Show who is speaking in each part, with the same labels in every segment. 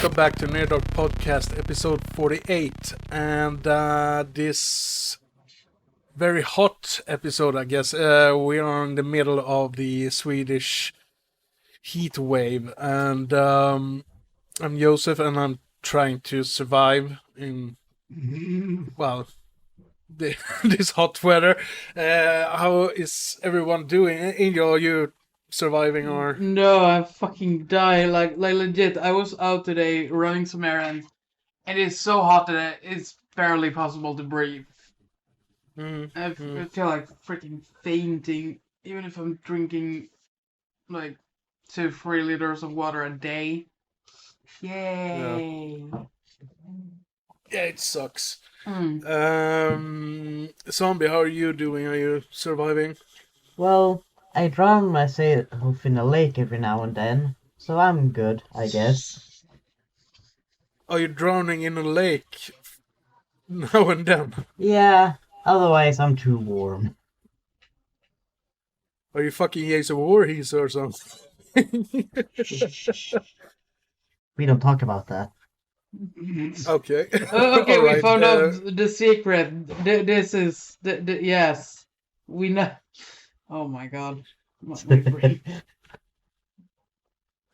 Speaker 1: welcome back to Nerd Dog Podcast, episode 48. And this very hot episode, I guess. We are in the middle of the Swedish heat wave. And I'm Josef, and I'm trying to survive in, well, this hot weather. How is everyone doing? Angel, are you surviving or?
Speaker 2: No, I fucking die. Like legit. I was out today running some errands, and it's so hot that it's barely possible to breathe. I feel like freaking fainting, even if I'm drinking like 2-3 liters of water a day. Yay!
Speaker 1: Yeah, it sucks.
Speaker 2: Mm.
Speaker 1: Zombie, how are you doing? Are you surviving?
Speaker 3: Well, I drown myself in a lake every now and then, so I'm good, I guess.
Speaker 1: Are you drowning in a lake now and then?
Speaker 3: Yeah, otherwise I'm too warm.
Speaker 1: Are you fucking Jason Voorhees or something?
Speaker 3: We don't talk about that.
Speaker 1: Okay.
Speaker 2: Okay, we
Speaker 1: Alright,
Speaker 2: found out the secret. This is yes, we know. Oh my god. My brain.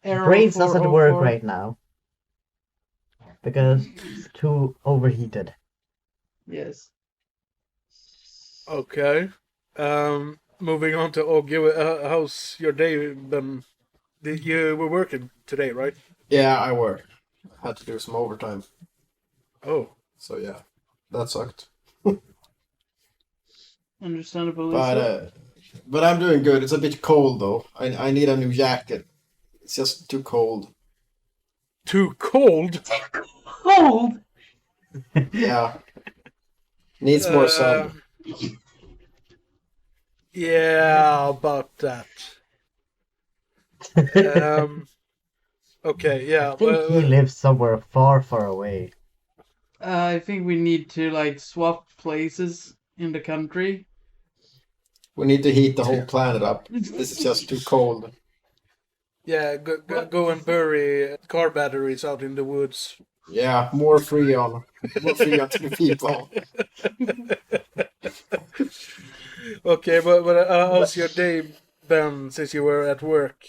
Speaker 2: Error
Speaker 3: Brains doesn't
Speaker 2: 404.
Speaker 3: work right now. Because it's too overheated.
Speaker 2: Yes.
Speaker 1: Okay. Moving on to Ogge, how's your day been? You were working today, right?
Speaker 4: Yeah, I worked. Had to do some overtime.
Speaker 1: Oh.
Speaker 4: So yeah, that sucked.
Speaker 2: Understandable. So.
Speaker 4: But I'm doing good. It's a bit cold though. I need a new jacket. It's just too cold.
Speaker 1: Too cold?
Speaker 2: Cold?
Speaker 4: Yeah. Needs more sun.
Speaker 1: Yeah, about that. Okay, yeah.
Speaker 3: I think he lives somewhere far, far away.
Speaker 2: I think we need to like swap places in the country.
Speaker 4: We need to heat the whole planet up. This is just too cold.
Speaker 1: Yeah, go and bury car batteries out in the woods.
Speaker 4: Yeah, more free on to the people.
Speaker 1: Okay, but how's your day been since you were at work?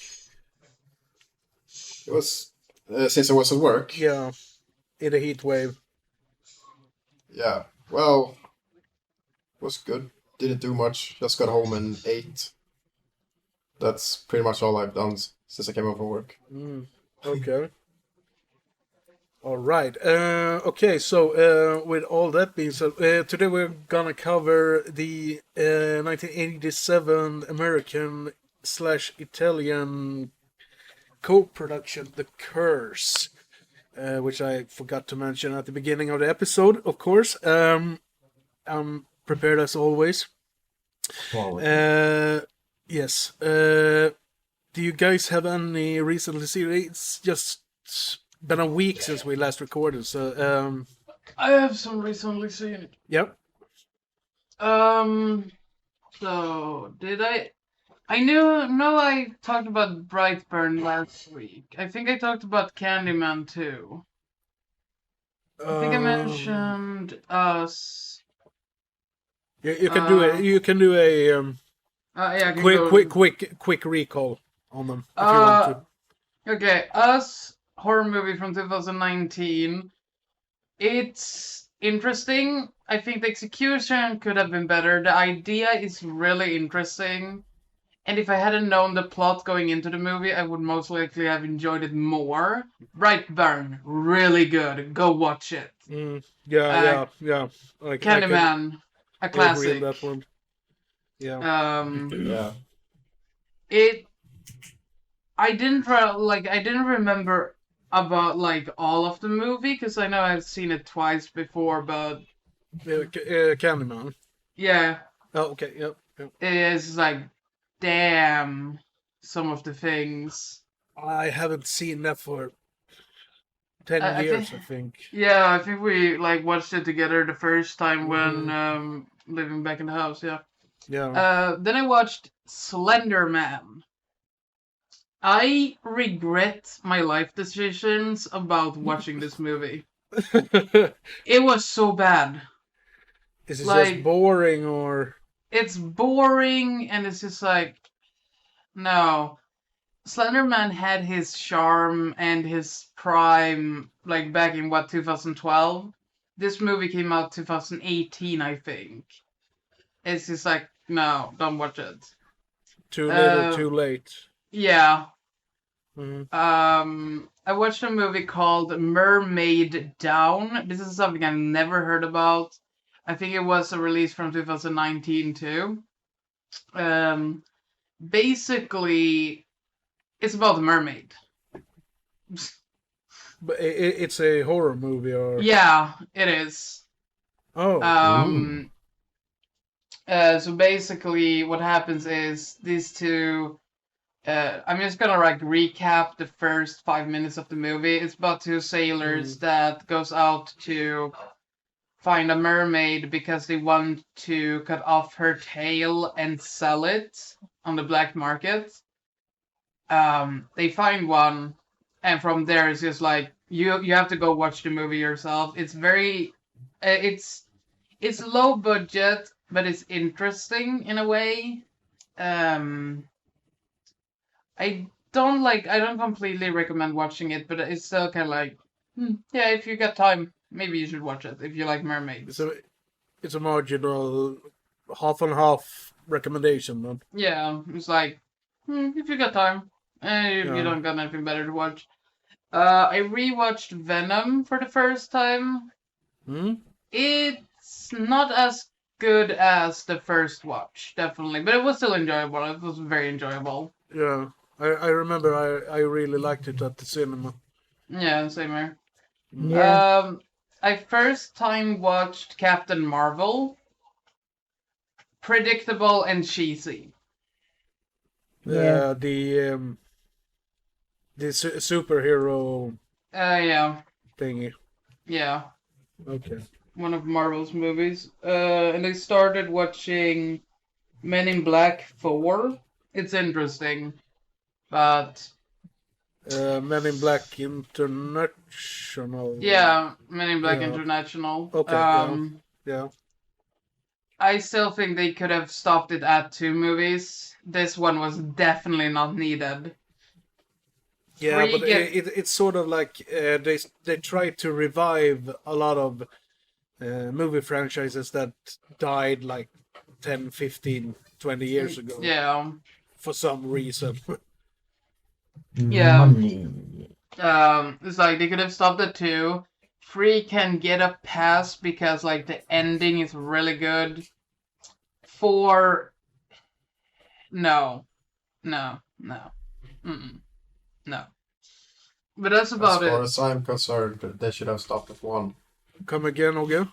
Speaker 4: It was since I was at work.
Speaker 1: Yeah, in a heat wave.
Speaker 4: Yeah. Well, it was good. Didn't do much. Just got home and ate. That's pretty much all I've done since I came home from work.
Speaker 1: Okay. All right. Okay, so with all that being said, today we're gonna cover the 1987 American/Italian co-production, The Curse, which I forgot to mention at the beginning of the episode, of course. I'm prepared as always. Yes. Do you guys have any recently seen? It's just been a week since we last recorded, so
Speaker 2: I have some recently seen it.
Speaker 1: Yep.
Speaker 2: So did I know I talked about Brightburn last week. I think I talked about Candyman too. I think I mentioned Us.
Speaker 1: You can do it. You can do a
Speaker 2: I can
Speaker 1: quick recall on them if you want to.
Speaker 2: Okay, Us, horror movie from 2019. It's interesting. I think the execution could have been better. The idea is really interesting. And if I hadn't known the plot going into the movie, I would most likely have enjoyed it more. Brightburn, really good. Go watch it.
Speaker 1: Yeah.
Speaker 2: Candyman, a classic.
Speaker 1: That one. Yeah.
Speaker 4: Yeah.
Speaker 2: I didn't remember about like all of the movie because I know I've seen it twice before, but
Speaker 1: Candyman.
Speaker 2: yeah.
Speaker 1: Oh, okay. Yep.
Speaker 2: It is like, damn, some of the things.
Speaker 1: I haven't seen that for 10 years, I think.
Speaker 2: Yeah, I think we like watched it together the first time when living back in the house. Yeah.
Speaker 1: Yeah.
Speaker 2: Then I watched Slender Man. I regret my life decisions about watching this movie. It was so bad.
Speaker 1: Is it just
Speaker 2: Like,
Speaker 1: boring or?
Speaker 2: it's boring and it's just like, no. Slenderman had his charm and his prime, like back in 2012? This movie came out 2018, I think. It's just like, no, don't watch it.
Speaker 1: Too little, too late.
Speaker 2: Yeah.
Speaker 1: Mhm.
Speaker 2: I watched a movie called Mermaid Down. This is something I've never heard about. I think it was a release from 2019 too. Basically, it's about a mermaid.
Speaker 1: But it's a horror movie, or?
Speaker 2: Yeah, it is.
Speaker 1: Oh.
Speaker 2: So basically, what happens is these two. I'm just gonna like recap the first 5 minutes of the movie. It's about two sailors that goes out to find a mermaid because they want to cut off her tail and sell it on the black market. They find one, and from there it's just like you have to go watch the movie yourself. It's very, it's low budget, but it's interesting in a way. I I don't completely recommend watching it, but it's still kind of like, yeah, if you got time, maybe you should watch it if you like mermaids.
Speaker 1: It's a marginal half and half recommendation, man.
Speaker 2: Yeah, it's like, if you got time, if you
Speaker 1: Yeah.
Speaker 2: don't got anything better to watch. I rewatched Venom for the first time.
Speaker 1: Hmm?
Speaker 2: It's not as good as the first watch, definitely, but it was still enjoyable. It was very enjoyable.
Speaker 1: Yeah. I remember I really liked it at the cinema.
Speaker 2: Yeah, same here.
Speaker 3: Yeah.
Speaker 2: I first time watched Captain Marvel. Predictable and cheesy.
Speaker 3: Yeah.
Speaker 1: The superhero
Speaker 2: Yeah,
Speaker 1: thingy.
Speaker 2: yeah.
Speaker 1: Okay.
Speaker 2: One of Marvel's movies. And I started watching Men in Black 4. It's interesting, but
Speaker 1: Men in Black International.
Speaker 2: yeah, Men in Black
Speaker 1: Yeah.
Speaker 2: International.
Speaker 1: Okay. Yeah.
Speaker 2: I still think they could have stopped it at 2 movies. This one was definitely not needed.
Speaker 1: Yeah, but
Speaker 2: Get-
Speaker 1: it's sort of like they try to revive a lot of movie franchises that died like 10, 15, 20 years ago
Speaker 2: Yeah.
Speaker 1: for some reason.
Speaker 2: Yeah.
Speaker 3: Money.
Speaker 2: It's like they could have stopped at 2. 3 can get a pass because like the ending is really good. 4, no, Mm-mm. No. But that's
Speaker 4: As
Speaker 2: about
Speaker 4: far
Speaker 2: it.
Speaker 4: as I'm concerned, they should have stopped at 1.
Speaker 1: Come again, Ogge?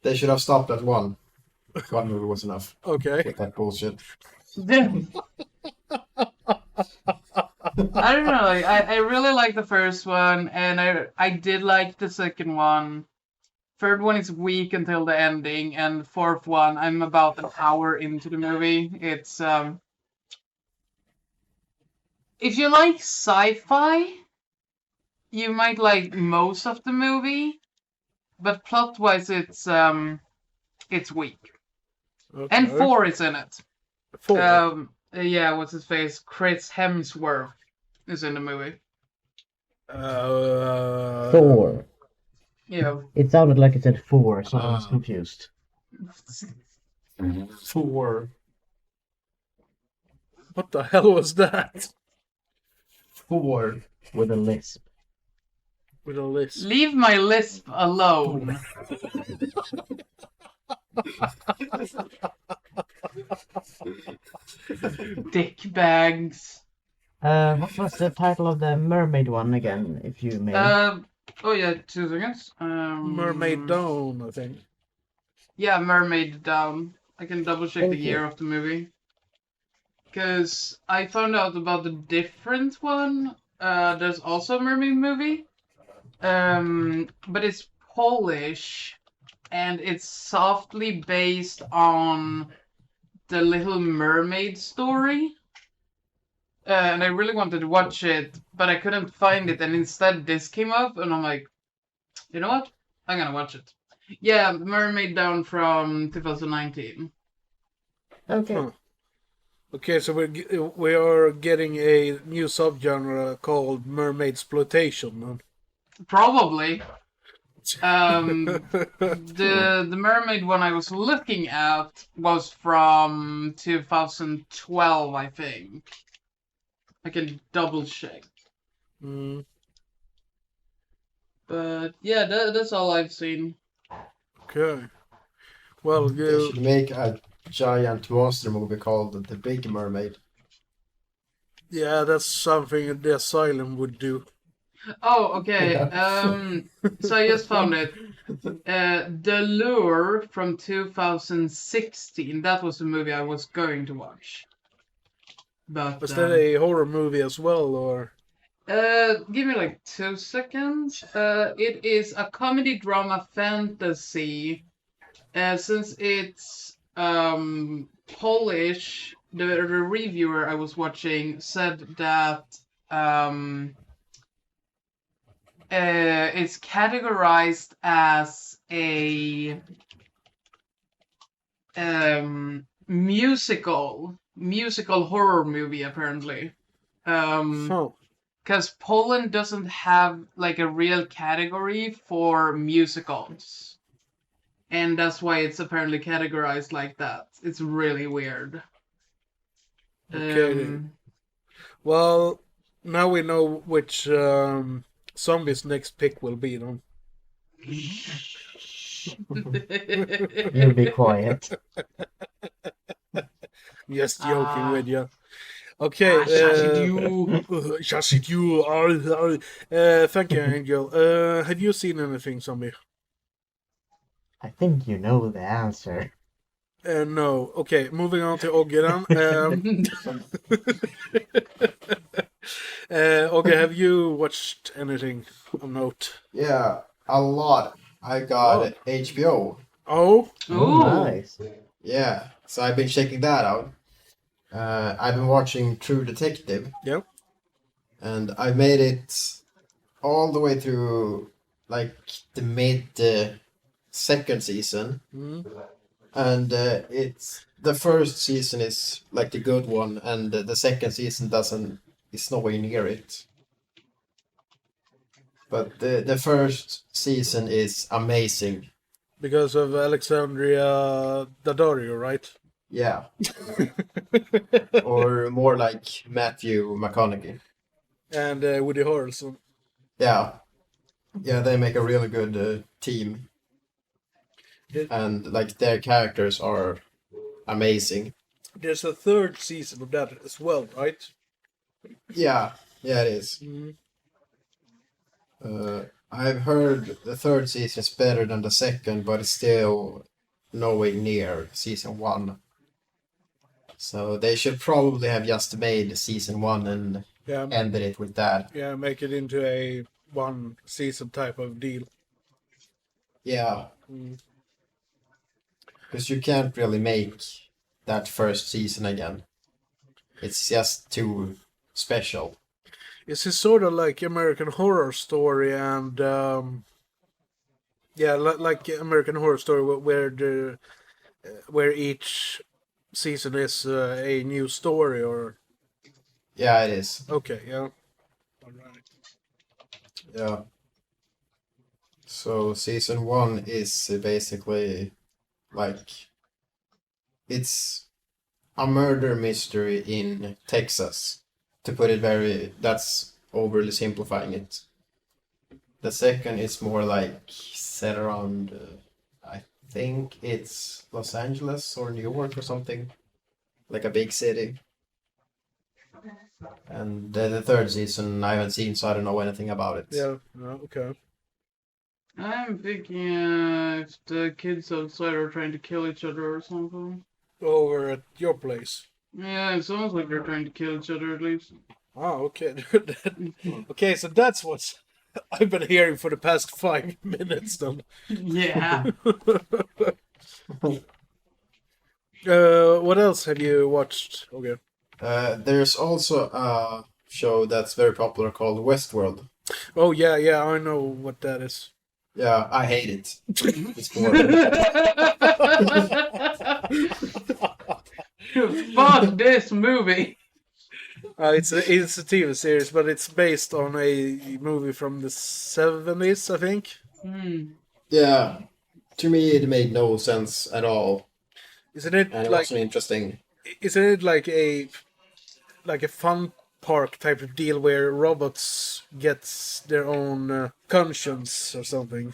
Speaker 4: They should have stopped at 1. 1 movie was enough.
Speaker 1: Okay.
Speaker 4: With that bullshit.
Speaker 2: I don't know. Like, I really like the first one, and I did like the second one. Third one is weak until the ending, and fourth one, I'm about an hour into the movie. It's if you like sci-fi, you might like most of the movie, but plot-wise, it's weak.
Speaker 1: Okay.
Speaker 2: And 4 is in it.
Speaker 1: 4.
Speaker 2: Yeah, what's his face? Chris Hemsworth is in the movie.
Speaker 3: Four.
Speaker 2: Yeah.
Speaker 3: It sounded like it said 4, so I was confused.
Speaker 4: 4.
Speaker 1: What the hell was that?
Speaker 4: 4.
Speaker 3: With a lisp.
Speaker 1: With a list.
Speaker 2: Leave my lisp alone. Dick bags.
Speaker 3: What was the title of the mermaid one again, if you may?
Speaker 2: Oh yeah, 2 seconds.
Speaker 1: Mermaid Down, I think.
Speaker 2: Yeah, Mermaid Down. I can double check the
Speaker 3: Thank you.
Speaker 2: year of the movie. Because I found out about the different one. There's also a mermaid movie. But it's Polish. And it's softly based on the Little Mermaid story. and I really wanted to watch it, but I couldn't find it, and instead this came up, and I'm like, you know what? I'm gonna watch it. Yeah, Mermaid Down from 2019.
Speaker 3: Okay.
Speaker 1: Huh. Okay, so we are getting a new subgenre called mermaid exploitation.
Speaker 2: Probably. The mermaid one I was looking at was from 2012, I think. I can double check.
Speaker 1: Mm,
Speaker 2: But yeah, that's all I've seen.
Speaker 1: okay. Well,
Speaker 4: They should make a giant monster movie called The Big Mermaid.
Speaker 1: yeah, that's something the Asylum would do.
Speaker 2: Oh, okay.
Speaker 4: Yeah.
Speaker 2: So I just found it. The Lure from 2016. That was the movie I was going to watch. But
Speaker 1: Was that a horror movie as well, or?
Speaker 2: give me like 2 seconds. It is a comedy drama fantasy. Since it's Polish, the reviewer I was watching said that it's categorized as a musical horror movie apparently.
Speaker 1: Oh,
Speaker 2: Because Poland doesn't have like a real category for musicals. And that's why it's apparently categorized like that. It's really weird.
Speaker 1: okay. Well, now we know which zombie's next pick will be, then.
Speaker 3: You be quiet.
Speaker 1: Just joking
Speaker 2: Ah.
Speaker 1: with you. Okay. Just you. Thank you, Angel. Have you seen anything, zombie?
Speaker 3: I think you know the answer.
Speaker 1: No. Okay, moving on to Ogge then. Ogge, have you watched anything of note?
Speaker 4: Yeah, a lot. I got HBO.
Speaker 1: Oh?
Speaker 2: Ooh.
Speaker 3: Nice.
Speaker 4: Yeah, so I've been checking that out. I've been watching True Detective.
Speaker 1: Yeah.
Speaker 4: And I made it all the way through like the mid second season.
Speaker 1: Mm.
Speaker 4: And it's the first season is like the good one, and the second season is nowhere near it. But the first season is amazing.
Speaker 1: Because of Alexandria Daddario, right?
Speaker 4: Yeah. Or more like Matthew McConaughey.
Speaker 1: And Woody Harrelson.
Speaker 4: Yeah. Yeah, they make a really good team.
Speaker 1: Did-
Speaker 4: And like their characters are amazing.
Speaker 1: There's a third season of that as well, right?
Speaker 4: Yeah, yeah, it is.
Speaker 1: Mm.
Speaker 4: I've heard the third season is better than the second, but it's still nowhere near season one. So they should probably have just made season one and
Speaker 1: Yeah,
Speaker 4: ended it with that.
Speaker 1: yeah, make it into a one season type of deal.
Speaker 4: Yeah,
Speaker 1: Mm.
Speaker 4: because you can't really make that first season again. It's just too special.
Speaker 1: Is it sort of like American Horror Story and yeah, like American Horror Story where each season is a new story, or
Speaker 4: Yeah, it is.
Speaker 1: okay, yeah, all right.
Speaker 4: Yeah. So season one is basically like it's a murder mystery in Texas. To put it that's overly simplifying it. The second is more like set around, I think it's Los Angeles or New York or something, like a big city. And the third season I haven't seen, so I don't know anything about it.
Speaker 1: Yeah, no, okay.
Speaker 2: I'm thinking if the kids outside are trying to kill each other or something.
Speaker 1: Over at your place.
Speaker 2: Yeah, it sounds like they're trying to kill each other at least.
Speaker 1: Oh, okay. Okay, so that's what I've been hearing for the past 5 minutes then.
Speaker 2: Yeah.
Speaker 1: What else have you watched? Okay.
Speaker 4: There's also a show that's very popular called Westworld.
Speaker 1: Oh yeah, yeah, I know what that is.
Speaker 4: Yeah, I hate it. It's boring.
Speaker 2: Fuck this movie.
Speaker 1: It's a TV series, but it's based on a movie from the 70s, I think.
Speaker 2: Hmm.
Speaker 4: Yeah, to me it made no sense at all,
Speaker 1: Isn't it
Speaker 4: and it
Speaker 1: like
Speaker 4: wasn't interesting.
Speaker 1: isn't it like a fun park type of deal where robots gets their own conscience or something?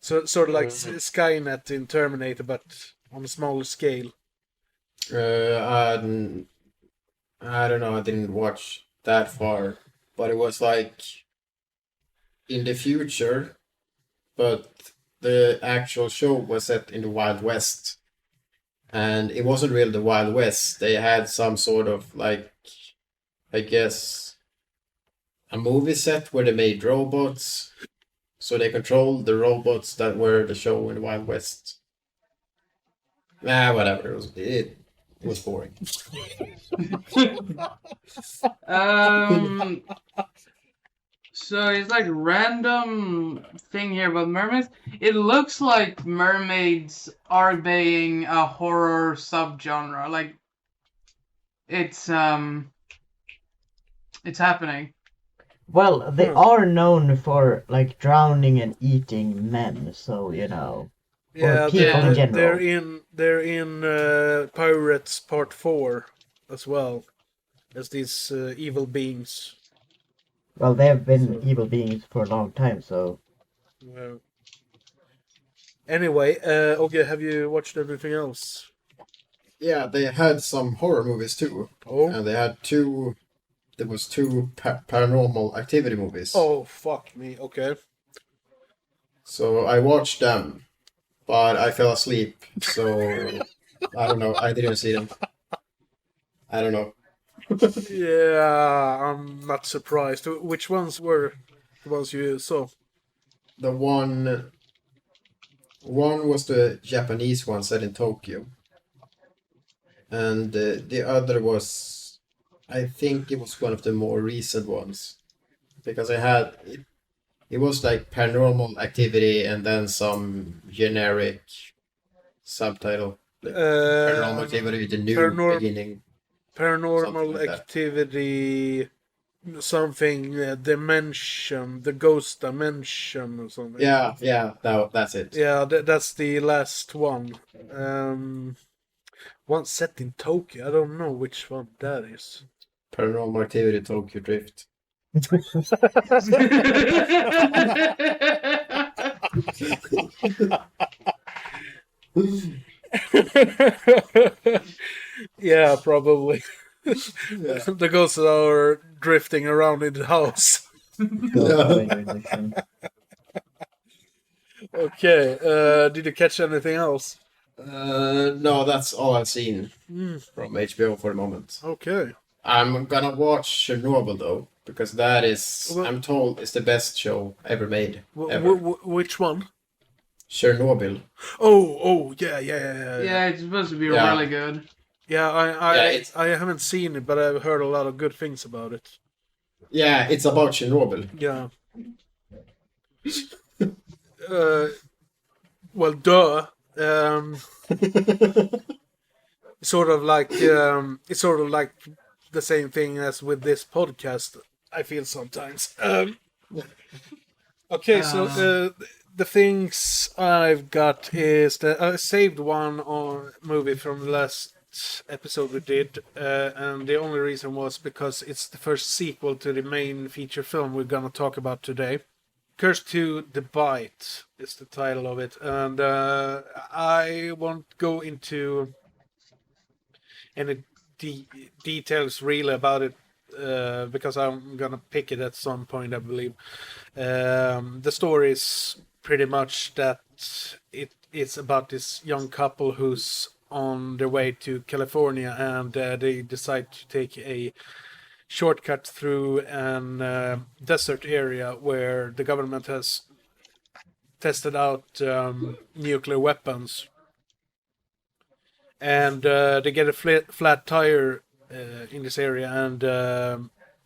Speaker 1: So sort of like Skynet in Terminator, but on a smaller scale.
Speaker 4: I don't know, I didn't watch that far, but it was like in the future, but the actual show was set in the Wild West. And it wasn't really the Wild West. They had some sort of like, I guess, a movie set where they made robots. So they controlled the robots that were the show in the Wild West. Whatever. It was boring.
Speaker 2: Um. So it's like random thing here about mermaids. It looks like mermaids are being a horror subgenre. Like it's happening.
Speaker 3: Well, they are known for like drowning and eating men, so you know,
Speaker 1: Yeah,
Speaker 3: or people in general.
Speaker 1: they're in Pirates Part 4 as well as these evil beings.
Speaker 3: Well, they have been evil beings for a long time, so
Speaker 1: Yeah. Anyway, Ogge, have you watched anything else?
Speaker 4: Yeah, they had some horror movies too.
Speaker 1: Oh,
Speaker 4: And they had two. There was two paranormal activity movies.
Speaker 1: oh, fuck me. Okay.
Speaker 4: So I watched them, but I fell asleep. So I don't know. I didn't see them. I don't know.
Speaker 1: Yeah, I'm not surprised. Which ones were the ones you saw?
Speaker 4: The one was the Japanese one set in Tokyo, and the other was, I think it was one of the more recent ones, because it was like paranormal activity and then some generic subtitle, like paranormal activity, the new
Speaker 1: Paranor-
Speaker 4: beginning.
Speaker 1: Paranormal
Speaker 4: Something like that.
Speaker 1: Activity, something, dimension, the ghost dimension or something.
Speaker 4: Yeah, that's it.
Speaker 1: Yeah, that's the last one. One set in Tokyo. I don't know which one that is.
Speaker 4: Paranormal activity Tokyo Drift.
Speaker 1: Yeah, probably.
Speaker 4: Yeah.
Speaker 1: The ghosts are drifting around in the house. Okay, did you catch anything else?
Speaker 4: No, that's all I've seen
Speaker 1: Mm,
Speaker 4: from HBO for the moment.
Speaker 1: okay.
Speaker 4: I'm gonna watch Chernobyl though, because that is,
Speaker 1: Well-
Speaker 4: I'm told, is the best show ever made.
Speaker 1: W-
Speaker 4: Ever.
Speaker 1: which one?
Speaker 4: Chernobyl.
Speaker 1: Oh, yeah.
Speaker 2: Yeah, it's supposed to be
Speaker 4: Yeah.
Speaker 2: really good.
Speaker 1: Yeah,
Speaker 4: Yeah, it's-
Speaker 1: I haven't seen it, but I've heard a lot of good things about it.
Speaker 4: Yeah, it's about Chernobyl.
Speaker 1: Yeah. Well, duh. Sort of like it's sort of like the same thing as with this podcast. I feel sometimes. Okay, so the things I've got is that I saved one on movie from the last episode we did, and the only reason was because it's the first sequel to the main feature film we're gonna talk about today. Curse to the Bite is the title of it, and I won't go into any details really about it because I'm gonna pick it at some point, I believe. The story is pretty much that it's about this young couple who's on their way to California, and they decide to take a shortcut through an desert area where the government has tested out nuclear weapons. and they get a flat tire in this area, and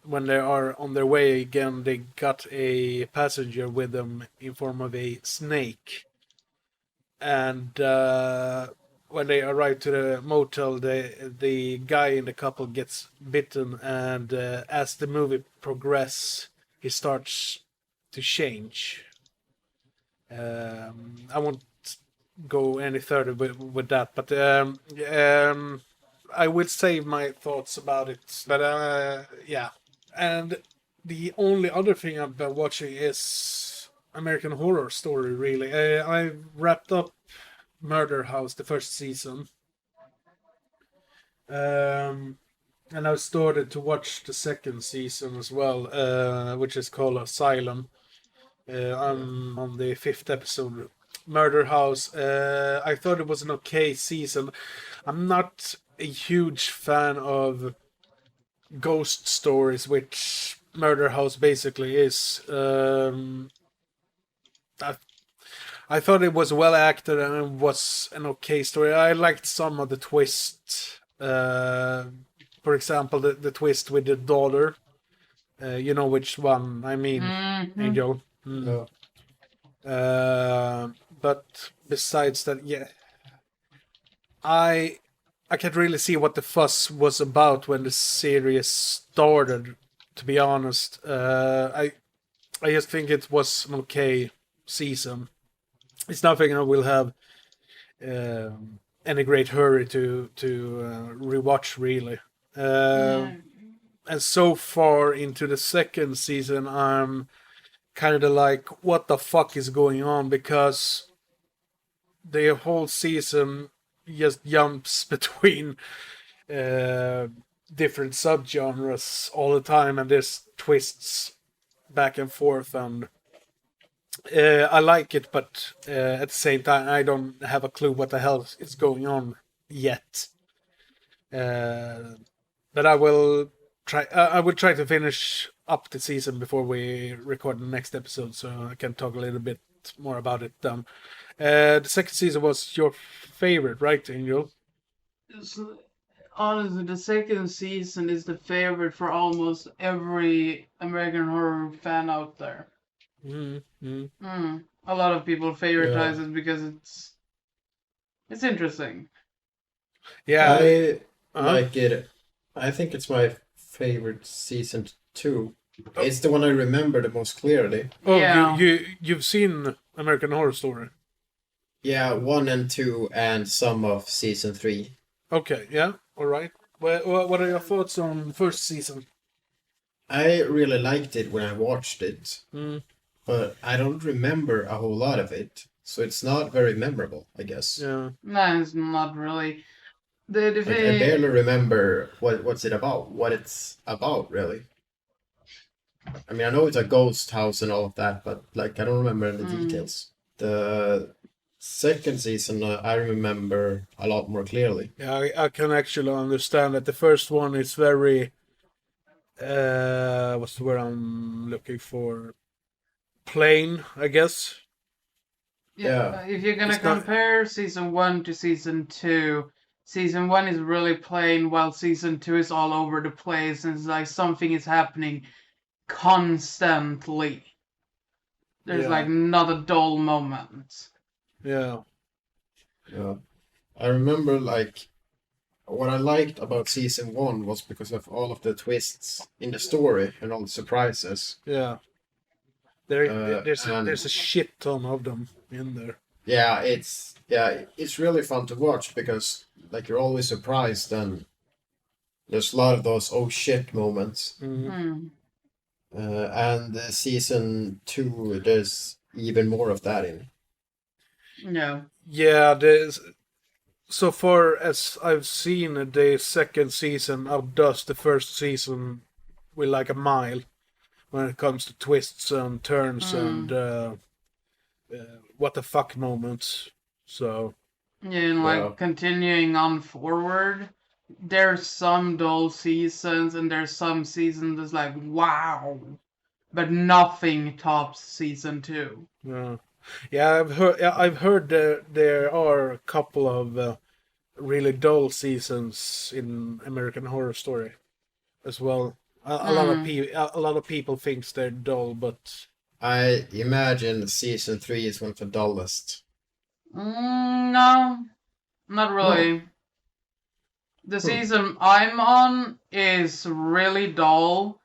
Speaker 1: when they are on their way again, they got a passenger with them in form of a snake. And when they arrive to the motel, the guy in the couple gets bitten, and as the movie progresses, he starts to change. I won't go any further with that, but I will save my thoughts about it. But yeah, and the only other thing I've been watching is American Horror Story. Really, I wrapped up Murder House, the first season, and I've started to watch the second season as well, which is called Asylum. I'm on the fifth episode. Murder House. I thought it was an okay season. I'm not a huge fan of ghost stories, which Murder House basically is. I thought it was well acted and it was an okay story. I liked some of the twists. For example, the twist with the daughter. You know which one I mean, Angel.
Speaker 4: No.
Speaker 1: But besides that, yeah, I can't really see what the fuss was about when the series started. To be honest, I just think it was an okay season. It's nothing I will have any great hurry to rewatch really. And so far into the second season, I'm kind of like, what the fuck is going on? Because the whole season just jumps between different subgenres all the time, and there's twists back and forth, and I like it, but at the same time, I don't have a clue what the hell is going on yet. But I will try. I will try to finish up the season before we record the next episode, so I can talk a little bit more about it then. The second season was your favorite, right, Angel?
Speaker 2: Honestly, the second season is the favorite for almost every American Horror fan out there. A lot of people favoritize it because it's interesting.
Speaker 1: Yeah,
Speaker 4: I like it. I think it's my favorite season 2. It's the one I remember the most clearly.
Speaker 1: Oh,
Speaker 2: Yeah.
Speaker 1: you've seen American Horror Story?
Speaker 4: Yeah, 1 and 2 and some of season 3.
Speaker 1: Okay, yeah, all right. What are your thoughts on the first season?
Speaker 4: I really liked it when I watched it,
Speaker 1: Mm.
Speaker 4: but I don't remember a whole lot of it, so it's not very memorable, I guess.
Speaker 1: Yeah.
Speaker 2: No, it's not really. The
Speaker 4: Like, I barely remember what's it about, what it's about, really. I mean, I know it's a ghost house and all of that, but like I don't remember the details. The second season, I remember a lot more clearly.
Speaker 1: Yeah, I can actually understand that the first one is very, what's the word I'm looking for? Plain, I guess.
Speaker 4: Yeah.
Speaker 2: If you're gonna
Speaker 1: It's not-
Speaker 2: compare season 1 to season 2, season 1 is really plain, while season 2 is all over the place, and it's like something is happening constantly. There's
Speaker 1: Yeah.
Speaker 2: like not a dull moment.
Speaker 1: Yeah.
Speaker 4: Yeah. I remember like what I liked about season 1 was because of all of the twists in the story and all the surprises.
Speaker 1: Yeah. There's
Speaker 4: and-
Speaker 1: a shit ton of them in there.
Speaker 4: Yeah, it's really fun to watch because like you're always surprised and there's a lot of those oh shit moments. And season 2 there's even more of that in.
Speaker 2: No.
Speaker 1: Yeah, so far as I've seen, the second season outdoes the first season with like a mile when it comes to twists and turns and what the fuck moments. So
Speaker 2: Yeah, and like
Speaker 4: Yeah.
Speaker 2: continuing on forward, there's some dull seasons and there's some seasons that's like wow, but nothing tops season 2.
Speaker 1: yeah, I've heard there are a couple of really dull seasons in American Horror Story as well. A lot of people thinks they're dull, but
Speaker 4: I imagine season 3 is one of the dullest.
Speaker 2: No, not really. The season I'm on is really dull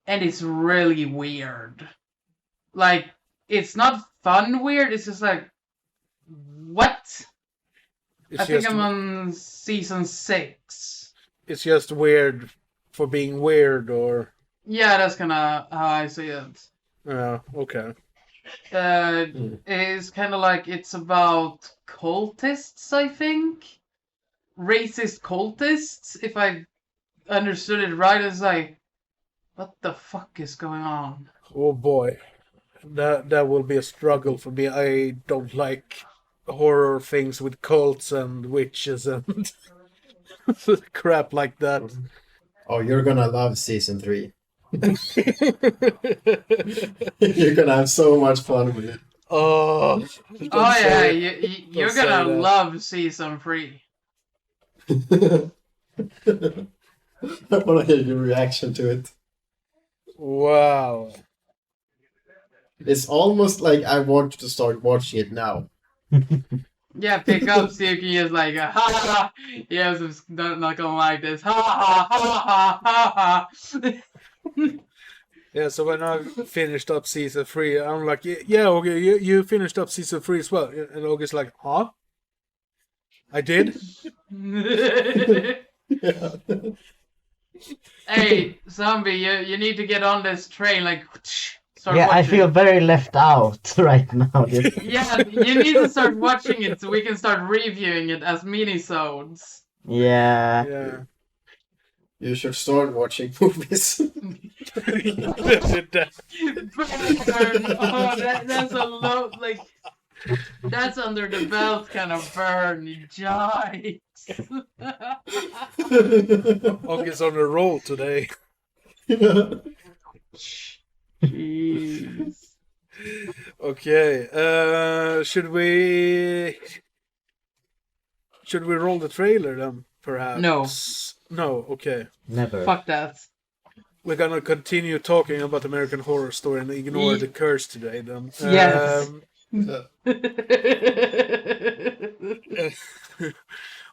Speaker 2: and it's really weird. Like, it's not fun weird, it's just like, what?
Speaker 1: it's
Speaker 2: I think
Speaker 1: just
Speaker 2: I'm on season 6.
Speaker 1: it's just weird for being weird, or
Speaker 2: Yeah, that's kind of how I see it.
Speaker 1: okay.
Speaker 2: It's kind of like it's about cultists, I think. Racist cultists, if I understood it right. It's like, what the fuck is going on?
Speaker 1: Oh boy, that will be a struggle for me. I don't like horror things with cults and witches and crap like that.
Speaker 4: Oh, you're gonna love season 3. You're gonna have so much fun with it.
Speaker 1: Oh, don't
Speaker 2: Oh yeah,
Speaker 1: say-
Speaker 2: you're
Speaker 1: say
Speaker 2: gonna
Speaker 1: that.
Speaker 2: love season 3.
Speaker 4: I want to hear your reaction to it.
Speaker 1: Wow.
Speaker 4: It's almost like I want to start watching it now.
Speaker 2: Yeah, pick up so you can just like, ha ha ha. Yes, I'm not gonna like this. Ha ha ha ha ha.
Speaker 1: Yeah, so when I finished up season 3, I'm like, yeah, okay, you finished up season 3 as well. And Ogge's like, huh? I did?
Speaker 4: Yeah.
Speaker 2: Hey, zombie, you need to get on this train. Like, start
Speaker 3: Yeah, I
Speaker 2: watching.
Speaker 3: feel very left out right now. Just-
Speaker 2: Yeah, you need to start watching it so we can start reviewing it as mini-sodes.
Speaker 3: yeah.
Speaker 1: Yeah.
Speaker 4: You should start watching movies.
Speaker 2: Burn. Oh, that's a low, like, that's under the belt kind of burn. Yikes.
Speaker 1: Ogge's on a roll today.
Speaker 2: Jeez.
Speaker 1: Okay, should we roll the trailer then, perhaps?
Speaker 2: No.
Speaker 1: No, okay.
Speaker 3: Never.
Speaker 2: Fuck that.
Speaker 1: We're gonna continue talking about American Horror Story and ignore the curse today then.
Speaker 2: Yes.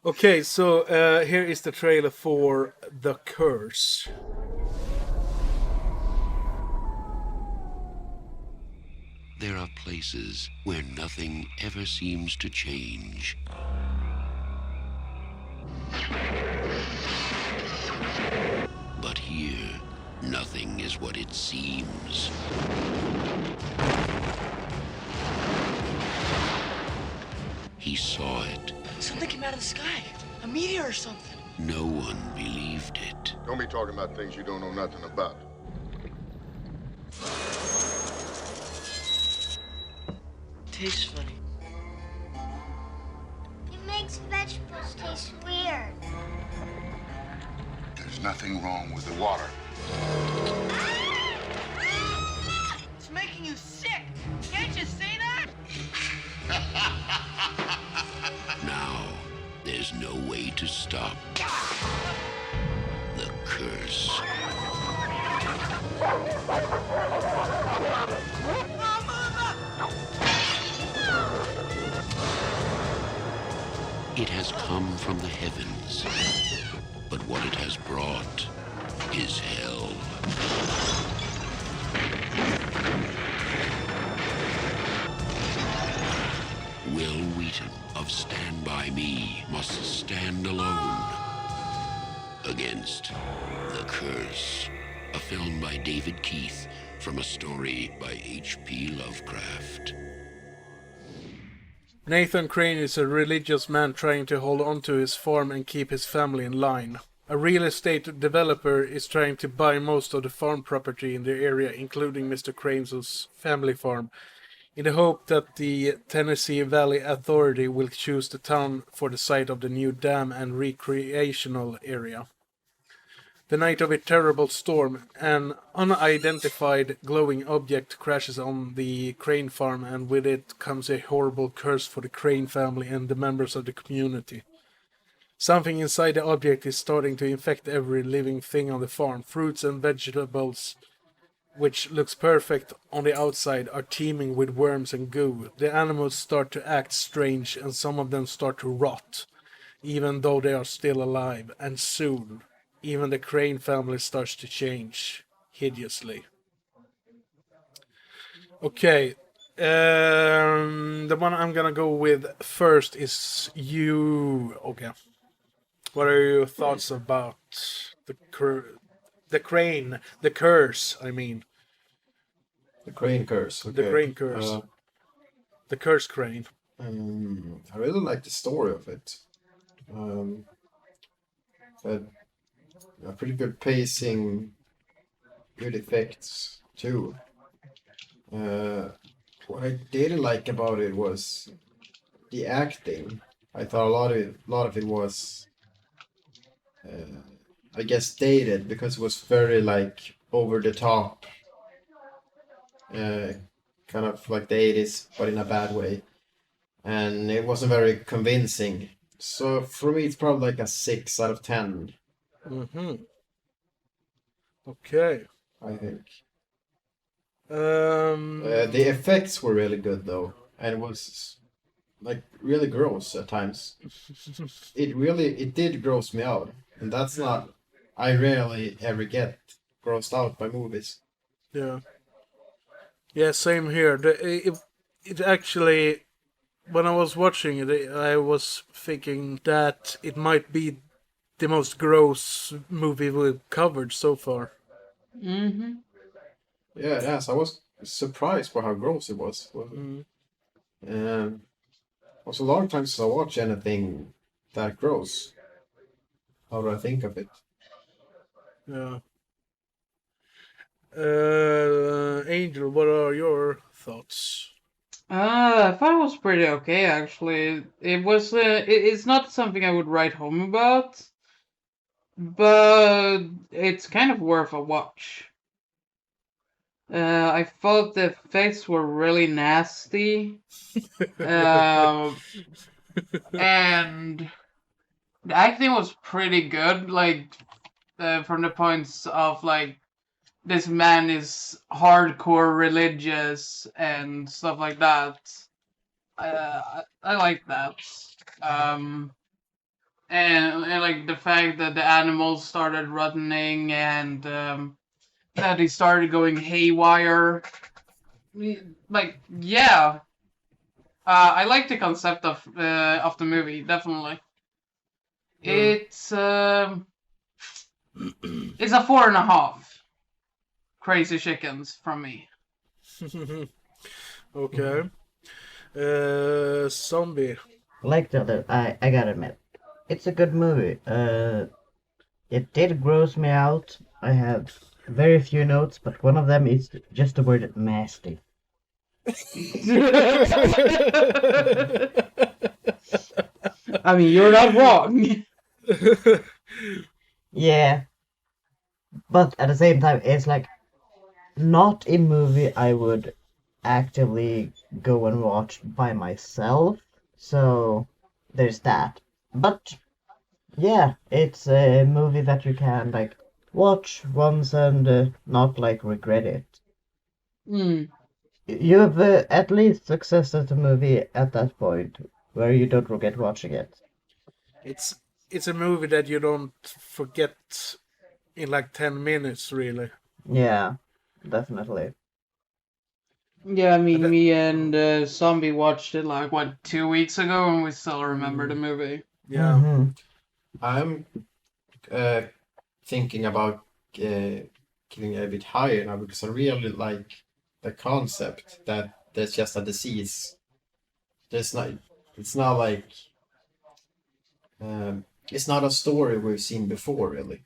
Speaker 1: Okay, so here is the trailer for The Curse.
Speaker 5: There are places where nothing ever seems to change. But here, nothing is what it seems. He saw it.
Speaker 6: Something came out of the sky. A meteor or something.
Speaker 5: No one believed it.
Speaker 7: Don't be talking about things you don't know nothing about.
Speaker 6: Tastes funny.
Speaker 8: It makes vegetables taste weird.
Speaker 7: There's nothing wrong with the water.
Speaker 6: It's making you sick. Can't you see that?
Speaker 5: Now, there's no way to stop the curse. It has come from the heavens, but what it has brought is hell. Will Wheaton of Stand By Me must stand alone against The Curse, a film by David Keith from a story by H.P. Lovecraft.
Speaker 1: Nathan Crane is a religious man trying to hold on to his farm and keep his family in line. A real estate developer is trying to buy most of the farm property in the area, including Mr. Crane's family farm, in the hope that the Tennessee Valley Authority will choose the town for the site of the new dam and recreational area. The night of a terrible storm, an unidentified glowing object crashes on the Crane farm, and with it comes a horrible curse for the Crane family and the members of the community. Something inside the object is starting to infect every living thing on the farm. Fruits and vegetables, which looks perfect on the outside, are teeming with worms and goo. The animals start to act strange, and some of them start to rot, even though they are still alive. And soon, even the crane family starts to change hideously. Okay, the one I'm gonna go with first is you, Okay. What are your thoughts about the crane, the curse? I mean,
Speaker 4: The crane curse.
Speaker 1: the
Speaker 4: Okay.
Speaker 1: crane curse, the curse crane.
Speaker 4: I really like the story of it. Had a pretty good pacing, good effects too. What I didn't like about it was the acting. I thought a lot of it was, I guess, dated because it was very like over the top, kind of like the 80s, but in a bad way, and it wasn't very convincing. So for me, it's probably like a 6 out of 10.
Speaker 1: Mm-hmm. Okay.
Speaker 4: I think.
Speaker 1: Um.
Speaker 4: The effects were really good though, and it was like really gross at times. It did gross me out, and that's not. I rarely ever get grossed out by movies.
Speaker 1: Yeah. Yeah. Same here. It actually, when I was watching it, I was thinking that it might be the most gross movie we've covered so far.
Speaker 2: Mm-hmm.
Speaker 4: Yeah, yes, I was surprised by how gross it was.
Speaker 1: Mm.
Speaker 4: Um, it was a long time since I watched anything that gross. How do I think of it?
Speaker 1: Yeah. Angel, what are your thoughts?
Speaker 2: I thought it was pretty okay actually. It was. It's not something I would write home about, but it's kind of worth a watch. I thought the effects were really nasty. And the acting was pretty good, like from the points of like this man is hardcore religious and stuff like that. I like that. Um, and like the fact that the animals started running and that he started going haywire. Like yeah, I like the concept of the movie definitely. It's it's a 4.5 crazy chickens from me.
Speaker 1: Okay. Zombie.
Speaker 3: Like the other, I gotta admit, it's a good movie. It did gross me out. I have very few notes, but one of them is just the word nasty.
Speaker 2: I mean, you're not wrong.
Speaker 3: Yeah, but at the same time, it's like not a movie I would actively go and watch by myself. So there's that. But yeah, it's a movie that you can like watch once and not like regret it.
Speaker 2: Mm.
Speaker 3: You've at least successed a movie at that point where you don't regret watching it.
Speaker 1: It's a movie that you don't forget in like 10 minutes, really.
Speaker 3: Yeah, definitely.
Speaker 2: Yeah, I mean,
Speaker 1: that-
Speaker 2: me and Zombie watched it like what 2 weeks ago, and we still remember the movie.
Speaker 1: Yeah.
Speaker 3: hmm
Speaker 4: I'm thinking about giving it a bit higher now because I really like the concept that there's just a disease. There's not. It's not like. It's not a story we've seen before, really.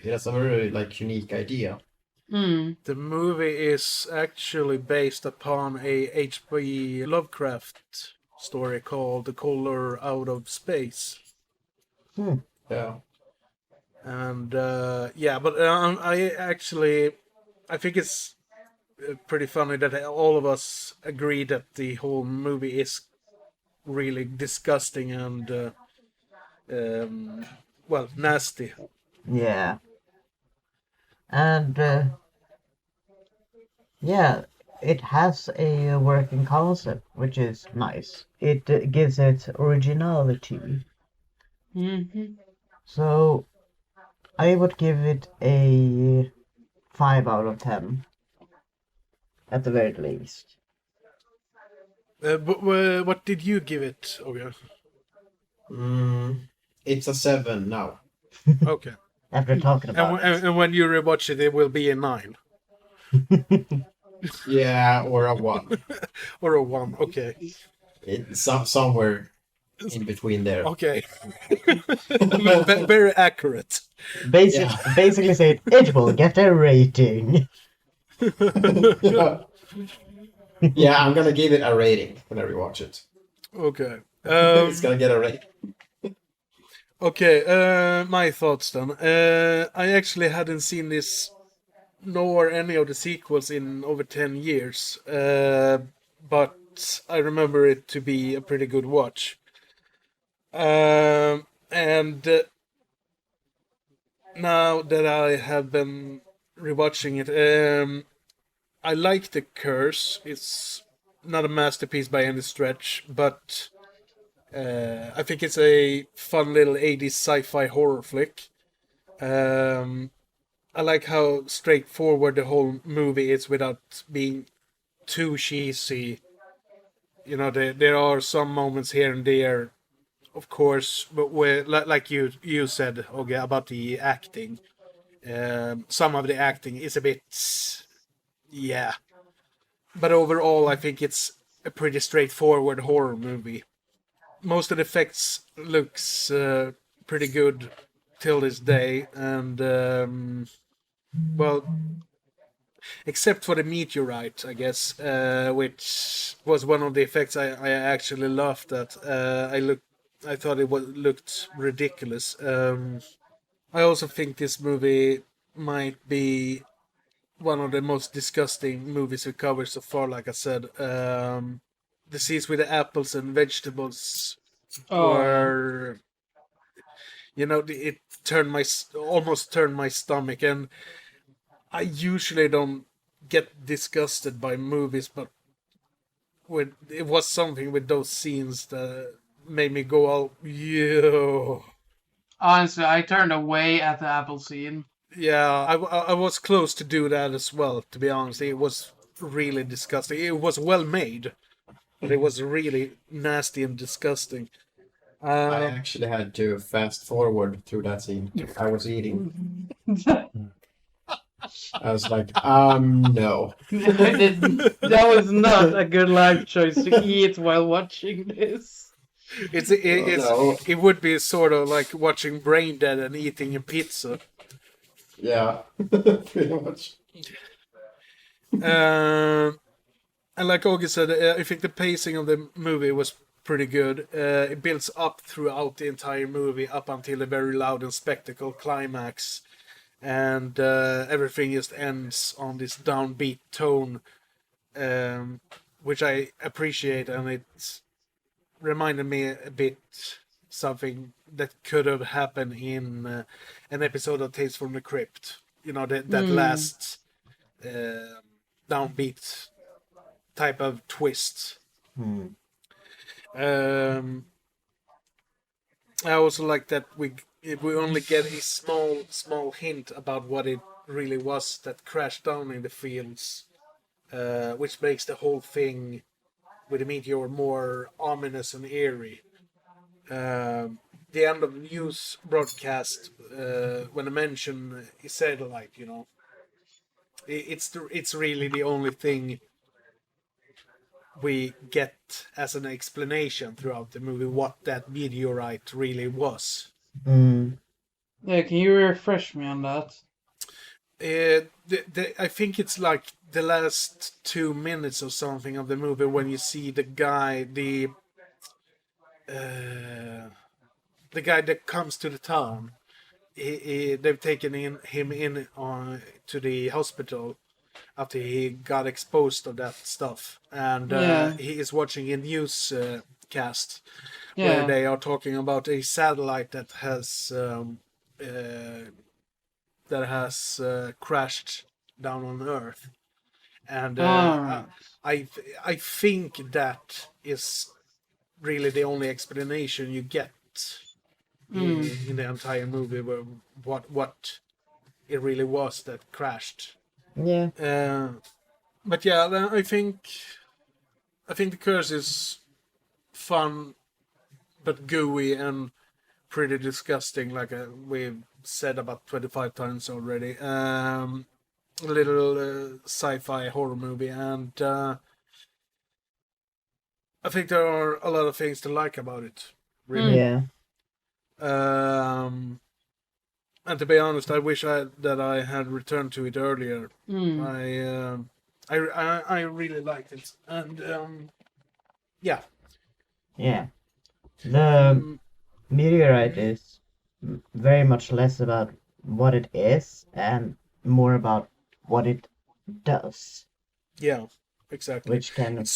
Speaker 4: It has a very like unique idea.
Speaker 2: Mm.
Speaker 1: The movie is actually based upon a H.P. Lovecraft story called The Color Out of Space.
Speaker 4: Yeah.
Speaker 1: And yeah, but I think it's pretty funny that all of us agree that the whole movie is really disgusting and well, nasty.
Speaker 3: Yeah. And yeah, it has a working concept, which is nice. It gives it originality.
Speaker 2: Mm-hmm.
Speaker 3: So I would give it a 5 out of 10 at the very least.
Speaker 1: But what did you give it, Ogge?
Speaker 4: It's a 7 now.
Speaker 1: Okay.
Speaker 3: After talking
Speaker 1: And,
Speaker 3: about it.
Speaker 1: and when you rewatch it, it will be a 9
Speaker 4: Yeah, or a 1.
Speaker 1: or a 1. Okay.
Speaker 4: It's somewhere in between there.
Speaker 1: Okay. Very accurate.
Speaker 3: Basically saying it will get a rating.
Speaker 4: Yeah, I'm gonna give it a rating when I rewatch it.
Speaker 1: Okay.
Speaker 4: It's gonna get a rating.
Speaker 1: Okay, my thoughts then. I actually hadn't seen this nor any of the sequels in over 10 years, but I remember it to be a pretty good watch. And now that I have been rewatching it, I like The Curse. It's not a masterpiece by any stretch, but I think it's a fun little 80s sci-fi horror flick. I like how straightforward the whole movie is without being too cheesy. You know, there are some moments here and there, of course, but where, like you said, Ogge, about the acting. Some of the acting is a bit, yeah. But overall, I think it's a pretty straightforward horror movie. Most of the effects looks pretty good till this day, and well, except for the meteorite, I guess, which was one of the effects I actually laughed at. I thought it looked ridiculous. I also think this movie might be one of the most disgusting movies we covered so far. Like I said, the scenes with the apples and vegetables
Speaker 2: Oh, yeah.
Speaker 1: were, you know, it almost turned my stomach, and I usually don't get disgusted by movies, but it was something with those scenes that made me go out, yo.
Speaker 2: Honestly, I turned away at the apple scene.
Speaker 1: Yeah, I was close to do that as well, to be honest. It was really disgusting. It was well made, but it was really nasty and disgusting.
Speaker 4: I actually had to fast forward through that scene. I was eating. I was like, no.
Speaker 2: I didn't. That was not a good life choice to eat while watching this.
Speaker 4: No.
Speaker 1: It would be sort of like watching Brain Dead and eating a pizza.
Speaker 4: Yeah, pretty much.
Speaker 1: And like Ogge said, I think the pacing of the movie was pretty good. It builds up throughout the entire movie, up until a very loud and spectacle climax. And everything just ends on this downbeat tone, which I appreciate, and it reminded me a bit something that could have happened in an episode of Tales from the Crypt. You know, that last downbeat type of twist. I also like that we only get a small hint about what it really was that crashed down in the fields, which makes the whole thing with the meteor more ominous and eerie. The end of the news broadcast, when I mention, he said, like, you know, it's really the only thing we get as an explanation throughout the movie what that meteorite really was.
Speaker 2: Yeah, can you refresh me on that?
Speaker 1: I think it's like the last 2 minutes or something of the movie when you see the guy, the guy that comes to the town. They've taken him in to the hospital after he got exposed of that stuff, and
Speaker 2: Yeah.
Speaker 1: he is watching a news podcast where
Speaker 2: Yeah.
Speaker 1: they are talking about a satellite that has crashed down on Earth, and
Speaker 2: Alright.
Speaker 1: I think that is really the only explanation you get in the entire movie, where what it really was that crashed.
Speaker 3: Yeah.
Speaker 1: But yeah, I think the curse is fun, but gooey and pretty disgusting, like we've said about 25 times already. A little sci-fi horror movie, and I think there are a lot of things to like about it. Really.
Speaker 3: Yeah.
Speaker 1: And to be honest, I wish that I had returned to it earlier. I really liked it, and yeah.
Speaker 3: Yeah. The meteorite is very much less about what it is and more about what it does,
Speaker 1: Yeah, exactly.
Speaker 3: which can
Speaker 1: It's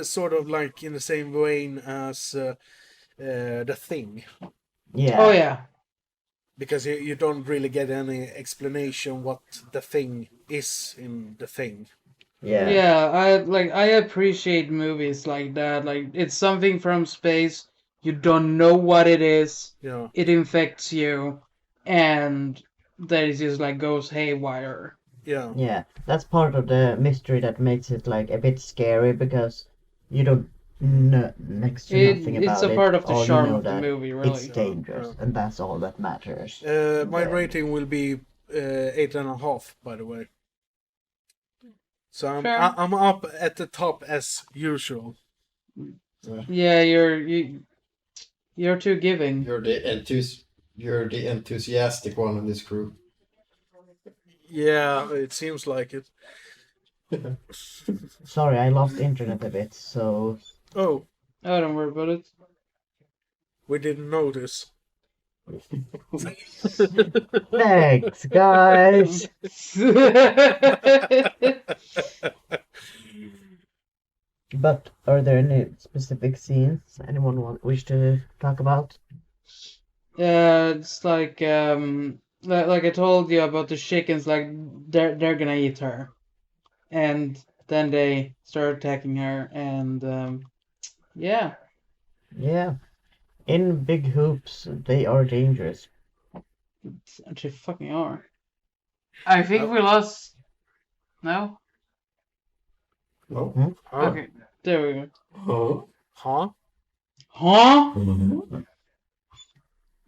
Speaker 1: sort of like in the same vein as The Thing,
Speaker 3: yeah.
Speaker 2: Oh yeah.
Speaker 1: because you don't really get any explanation what the thing is in The Thing.
Speaker 3: Yeah.
Speaker 2: Yeah, I appreciate movies like that. Like it's something from space, you don't know what it is,
Speaker 1: Yeah,
Speaker 2: it infects you, and then it just like goes haywire.
Speaker 1: yeah,
Speaker 3: Yeah, that's part of the mystery that makes it like a bit scary because you don't know next to nothing
Speaker 2: It's
Speaker 3: about
Speaker 2: a
Speaker 3: it.
Speaker 2: part of the
Speaker 3: All you
Speaker 2: charm
Speaker 3: know
Speaker 2: of the
Speaker 3: that
Speaker 2: movie,
Speaker 3: it's
Speaker 2: really.
Speaker 3: dangerous, and that's all that matters.
Speaker 1: my
Speaker 3: Then-
Speaker 1: rating will be 8.5, by the way. So
Speaker 2: Fair.
Speaker 1: I'm up at the top as usual.
Speaker 2: Yeah, you're too giving.
Speaker 4: You're the enthusiastic one in this group.
Speaker 1: Yeah, it seems like it.
Speaker 3: Sorry, I lost internet a bit, so
Speaker 1: Oh,
Speaker 2: Oh, don't worry about it.
Speaker 1: we didn't notice.
Speaker 3: thanks, guys. But are there any specific scenes anyone wish to talk about?
Speaker 2: It's like I told you about the chickens. Like they're gonna eat her, and then they start attacking her, and yeah.
Speaker 3: Yeah, in big hoops, they are dangerous.
Speaker 2: They fucking are. I think we lost. No.
Speaker 4: No?
Speaker 1: Huh?
Speaker 2: Okay. There we go.
Speaker 4: Oh.
Speaker 1: Huh?
Speaker 2: Huh?
Speaker 1: You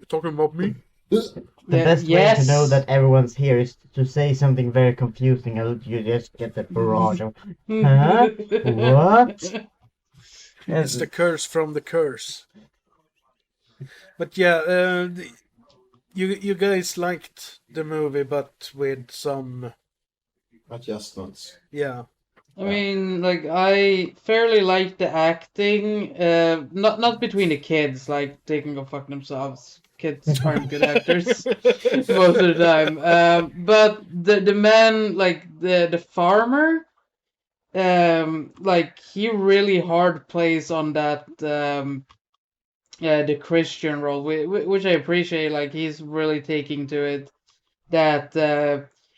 Speaker 1: talking about me?
Speaker 3: The best way to know that everyone's here is to say something very confusing, and you just get the barrage of Huh? What?
Speaker 1: It's the curse from the curse. But yeah, you guys liked the movie, but with some
Speaker 4: Adjustments.
Speaker 1: yeah.
Speaker 2: I mean, like I fairly like the acting. Not between the kids, like they can go fuck themselves. Kids aren't good actors most of the time. But the man, like the farmer, like he really hard plays on that. Yeah, the Christian role, which I appreciate. Like he's really taking to it that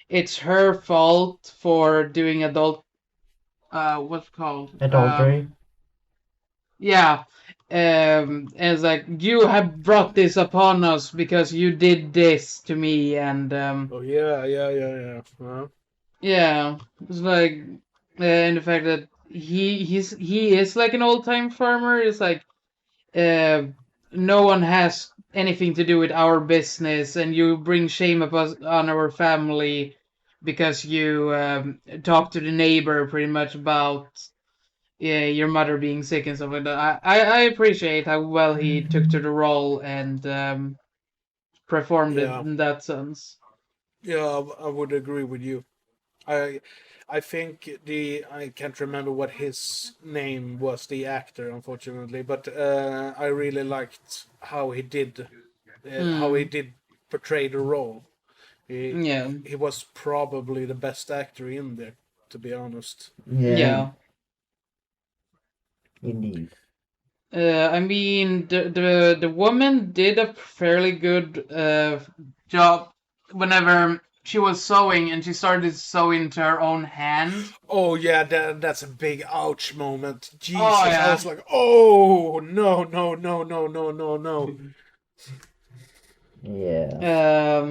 Speaker 2: it's her fault for doing what's it called?
Speaker 3: Adultery.
Speaker 2: Yeah. And it's like you have brought this upon us because you did this to me, and
Speaker 1: Oh yeah. Uh-huh.
Speaker 2: yeah, it's like and the fact that he is like an old time farmer is like uh, no one has anything to do with our business, and you bring shame on our family because you talk to the neighbor pretty much about your mother being sick and stuff like that. I appreciate how well he took to the role and performed it
Speaker 1: Yeah.
Speaker 2: in that sense.
Speaker 1: Yeah, I would agree with you. I think I can't remember what his name was, the actor, unfortunately, but I really liked how he did portray the role.
Speaker 2: Yeah.
Speaker 1: He was probably the best actor in there, to be honest.
Speaker 3: Yeah,
Speaker 2: Yeah.
Speaker 3: indeed.
Speaker 2: I mean, the woman did a fairly good job whenever she was sewing and she started sewing to her own hand.
Speaker 1: Oh yeah, that's a big ouch moment. Jesus,
Speaker 2: Oh,
Speaker 1: I
Speaker 2: yeah.
Speaker 1: was like, oh no, no, no, no, no, no, no.
Speaker 3: Yeah.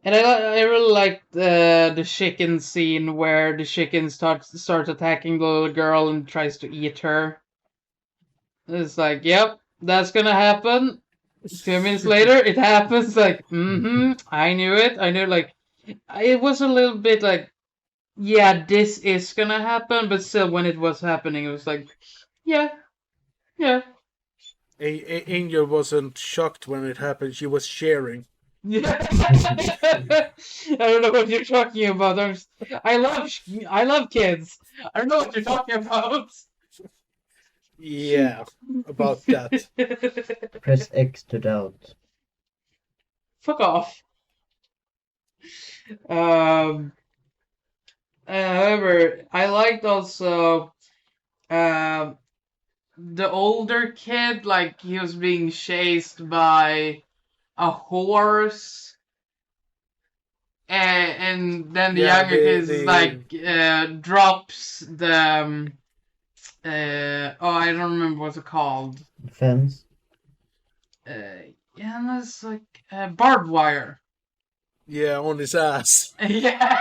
Speaker 2: And I really liked the chicken scene where the chicken starts attacking the little girl and tries to eat her. It's like, yep, that's gonna happen. 2 minutes later, it happens. Like, I knew it. I knew. Like, it was a little bit like, yeah, this is gonna happen. But still, when it was happening, it was like, yeah, yeah.
Speaker 1: Angel wasn't shocked when it happened. She was sharing.
Speaker 2: I don't know what you're talking about. I love kids. I don't know what you're talking about.
Speaker 1: Yeah, about that.
Speaker 3: Press X to doubt.
Speaker 2: Fuck off. However, I liked also the older kid, like he was being chased by a horse, and then the
Speaker 1: Yeah,
Speaker 2: younger kid drops the I don't remember what's it called.
Speaker 3: Fence.
Speaker 2: Yeah, and that's like barbed wire.
Speaker 1: Yeah, on his ass.
Speaker 2: Yeah.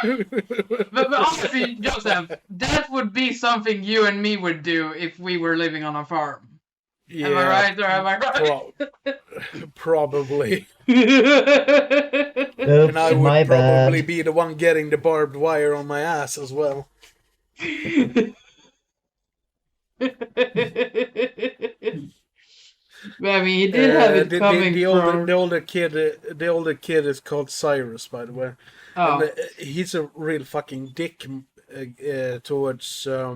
Speaker 2: But honestly, Joseph, that would be something you and me would do if we were living on a farm.
Speaker 1: Yeah,
Speaker 2: Am I right or am I right?
Speaker 1: Probably.
Speaker 3: Oops,
Speaker 1: And I would
Speaker 3: my
Speaker 1: probably
Speaker 3: bad.
Speaker 1: be the one getting the barbed wire on my ass as well.
Speaker 2: I mean, he did have it coming
Speaker 1: the
Speaker 2: from.
Speaker 1: older kid is called Cyrus, by the way.
Speaker 2: Oh,
Speaker 1: And, he's a real fucking dick towards Zack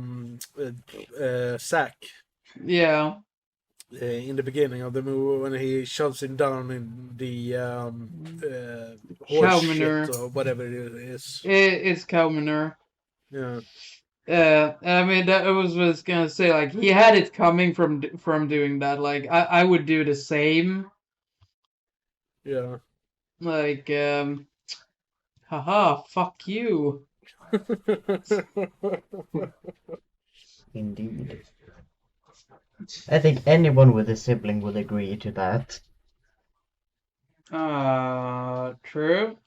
Speaker 2: yeah.
Speaker 1: in the beginning of the movie when he shoves him down in the horse
Speaker 2: Cow
Speaker 1: shit
Speaker 2: manure.
Speaker 1: or whatever it is.
Speaker 2: It's cow manure.
Speaker 1: Yeah.
Speaker 2: I mean, that I was gonna say, like, he had it coming from doing that. Like, I would do the same.
Speaker 1: Yeah.
Speaker 2: Like, haha, fuck you.
Speaker 3: Indeed. I think anyone with a sibling would agree to that.
Speaker 2: True.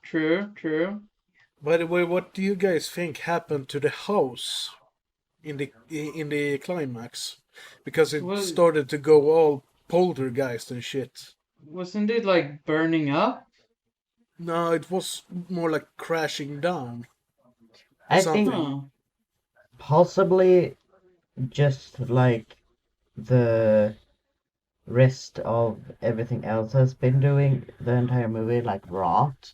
Speaker 1: By the way, what do you guys think happened to the house in the climax? Because it
Speaker 2: Well-
Speaker 1: started to go all poltergeist and shit.
Speaker 2: Wasn't it like burning up?
Speaker 1: No, it was more like crashing down.
Speaker 3: I
Speaker 1: Something.
Speaker 3: think
Speaker 2: Huh.
Speaker 3: possibly just like the rest of everything else has been doing the entire movie, like rot.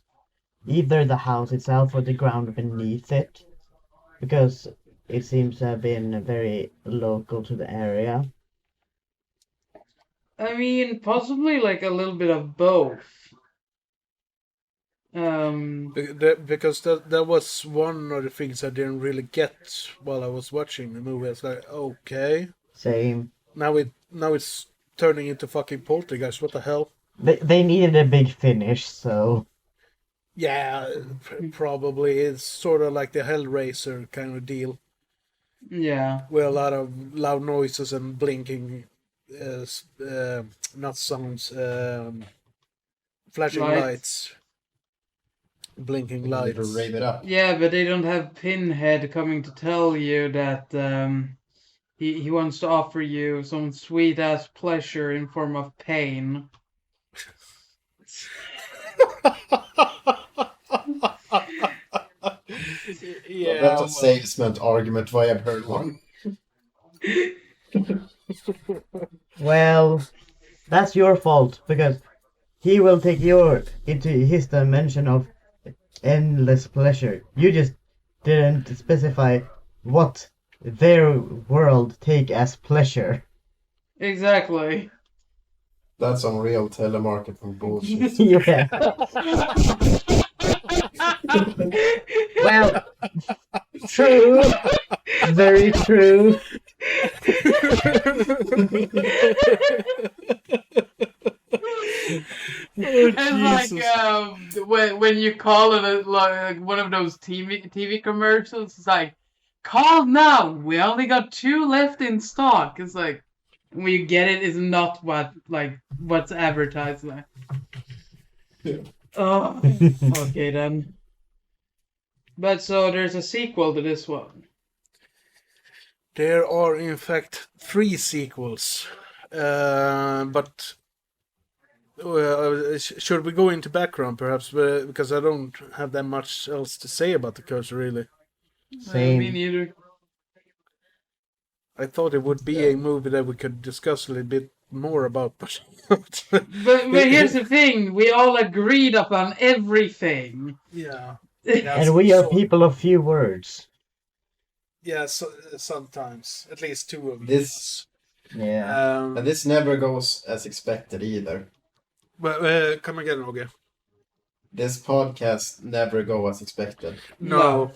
Speaker 3: Either the house itself or the ground beneath it, because it seems to have been very local to the area.
Speaker 2: I mean, possibly like a little bit of both.
Speaker 1: Because that was one of the things I didn't really get while I was watching the movie. It's like, okay,
Speaker 3: Same.
Speaker 1: now it's turning into fucking poltergeist. What the hell?
Speaker 3: They needed a big finish, so
Speaker 1: Yeah, probably it's sort of like the Hellraiser kind of deal,
Speaker 2: Yeah.
Speaker 1: with a lot of loud noises and blinking, not sounds, flashing
Speaker 2: Lights.
Speaker 1: lights, blinking
Speaker 4: To
Speaker 1: lights.
Speaker 4: rave it up.
Speaker 2: Yeah, but they don't have Pinhead coming to tell you that he wants to offer you some sweet ass pleasure in form of pain.
Speaker 1: Yeah,
Speaker 4: That's a
Speaker 1: well,
Speaker 4: salesman argument if I have heard one.
Speaker 3: well, that's your fault because he will take you into his dimension of endless pleasure. You just didn't specify what their world take as pleasure.
Speaker 2: Exactly.
Speaker 4: That's some real telemarketing bullshit.
Speaker 3: Yeah. Well, true. Very true.
Speaker 2: It's
Speaker 1: Jesus.
Speaker 2: like when you call it like one of those TV commercials. It's like, call now. We only got 2 left in stock. It's like when you get it, is not what's advertised there. Oh, okay then. But so there's a sequel to this one.
Speaker 1: There are, in fact, 3 sequels. But should we go into background, perhaps? Because I don't have that much else to say about the Cursor, really.
Speaker 2: Me
Speaker 3: Same.
Speaker 2: neither.
Speaker 1: I thought it would be a movie that we could discuss a little bit more about, but
Speaker 2: But here's the thing: we all agreed upon everything.
Speaker 1: yeah.
Speaker 3: And we are people of few words.
Speaker 1: Yeah, sometimes at least 2 of
Speaker 4: This-
Speaker 3: Yeah.
Speaker 4: And this never goes as expected either.
Speaker 1: But come again, Ogge.
Speaker 4: This podcast never go as expected.
Speaker 1: No.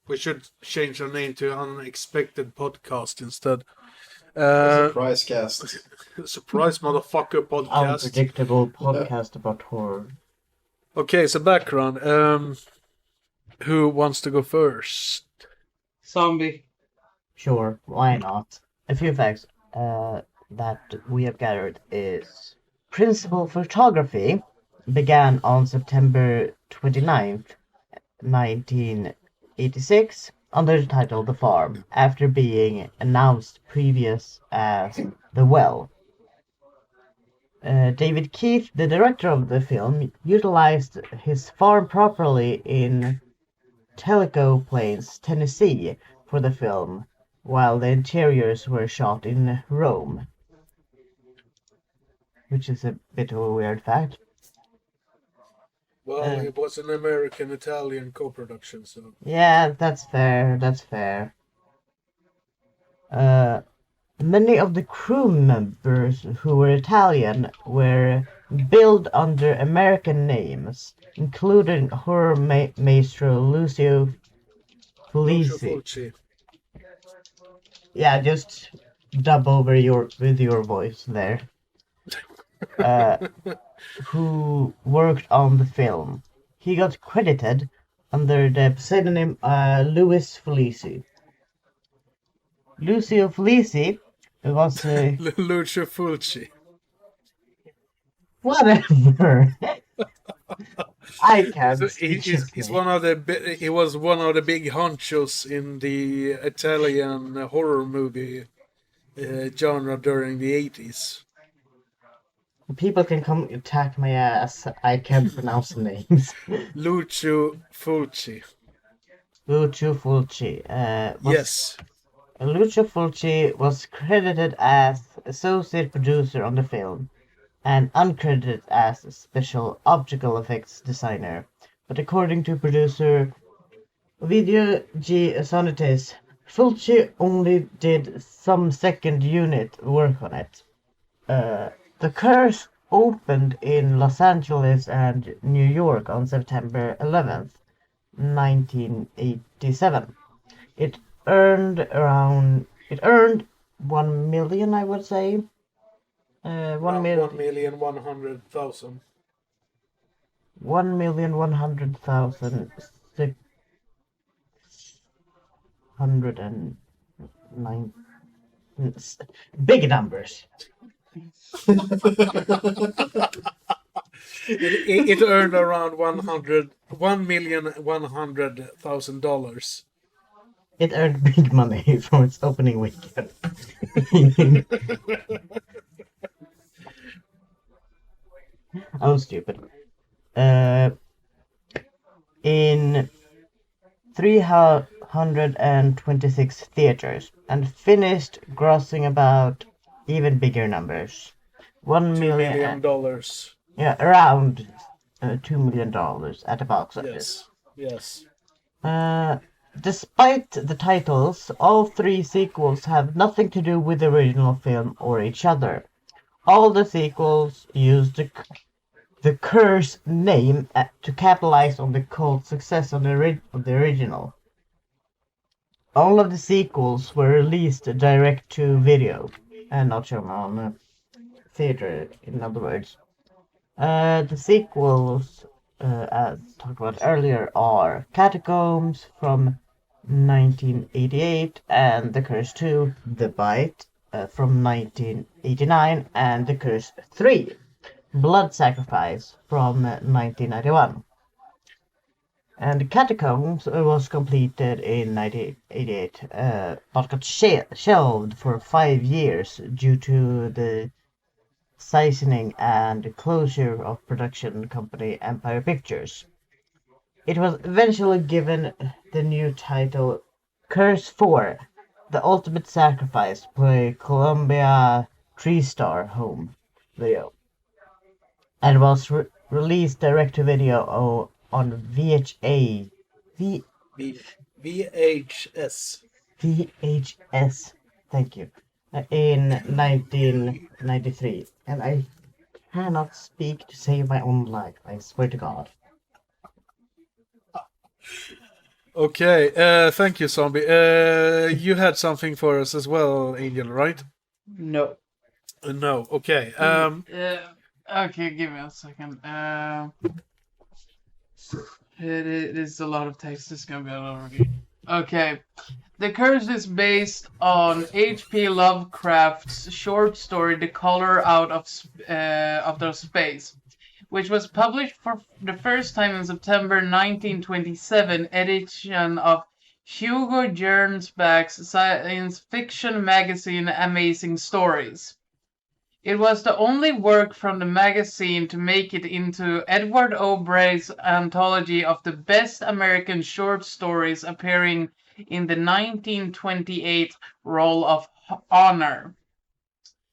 Speaker 1: We should change our name to Unexpected Podcast instead.
Speaker 4: Surprise cast.
Speaker 1: Surprise, motherfucker podcast.
Speaker 3: Unpredictable podcast about horror.
Speaker 1: Okay, so background. Who wants to go first?
Speaker 2: Zombie.
Speaker 3: Sure, why not? A few facts that we have gathered is principal photography began on September 29th, 1986 under the title The Farm, after being announced previous as The Well. David Keith, the director of the film, utilized his farm properly in Tellico Plains, Tennessee for the film, while the interiors were shot in Rome. Which is a bit of a weird fact.
Speaker 1: Well, it was an American-Italian co-production, so...
Speaker 3: Yeah, that's fair, that's fair. Many of the crew members who were Italian were billed under American names, including horror maestro Lucio Fulci.
Speaker 1: Fulci.
Speaker 3: Yeah, just dub over with your voice there. Who worked on the film. He got credited under the pseudonym Louis Fulci. Lucio Fulci was
Speaker 1: Lucio Fulci.
Speaker 3: whatever. I can't.
Speaker 1: So he's one of the he was one of the big honchos in the Italian horror movie genre during the 80s.
Speaker 3: People can come attack my ass. I can't pronounce the names.
Speaker 1: Lucio Fulci.
Speaker 3: Lucio Fulci.
Speaker 1: Yes.
Speaker 3: Lucio Fulci was credited as associate producer on the film and uncredited as special optical effects designer. But according to producer Ovidio G. Sonites, Fulci only did some second unit work on it. The Curse opened in Los Angeles and New York on September 11th, 1987. It earned 1 million, I would say.
Speaker 1: 1,100,000.
Speaker 3: 1,100,609. Big numbers.
Speaker 1: It earned around $1,100,000.
Speaker 3: It earned big money from its opening weekend. I'm stupid. In 326 theaters and finished grossing about even bigger numbers. $1
Speaker 1: $2
Speaker 3: million.
Speaker 1: million.
Speaker 3: Yeah, around $2 million at the box office.
Speaker 1: Yes.
Speaker 3: Despite the titles, all 3 sequels have nothing to do with the original film or each other. All the sequels use the Curse name to capitalize on the cult success of the original. all of the sequels were released direct to video and not shown on theater, in other words. The sequels, as talked about earlier, are Catacombs from 1988 and The Curse 2, The Bite from 1989 and The Curse 3, Blood Sacrifice from 1991. And Catacombs was completed in 1988, but got shelved for 5 years due to the seasoning and closure of production company Empire Pictures. It was eventually given the new title Curse 4, The Ultimate Sacrifice by Columbia TreeStar Home Video, and was released direct to video on
Speaker 1: VHS.
Speaker 3: VHS. Thank you. In 1993, and I cannot speak to save my own life. I swear to God.
Speaker 1: Okay, thank you, Zombie. You had something for us as well, Angel, right?
Speaker 2: No.
Speaker 1: No, okay.
Speaker 2: Okay, give me a second. It is a lot of text. It's gonna be a lot of reading. Okay. The Curse is based on H.P. Lovecraft's short story "The Color Out of the Space," which was published for the first time in September 1927 edition of Hugo Gernsback's science fiction magazine Amazing Stories. It was the only work from the magazine to make it into Edward O'Brien's anthology of the best American short stories, appearing in the 1928 Roll of Honor.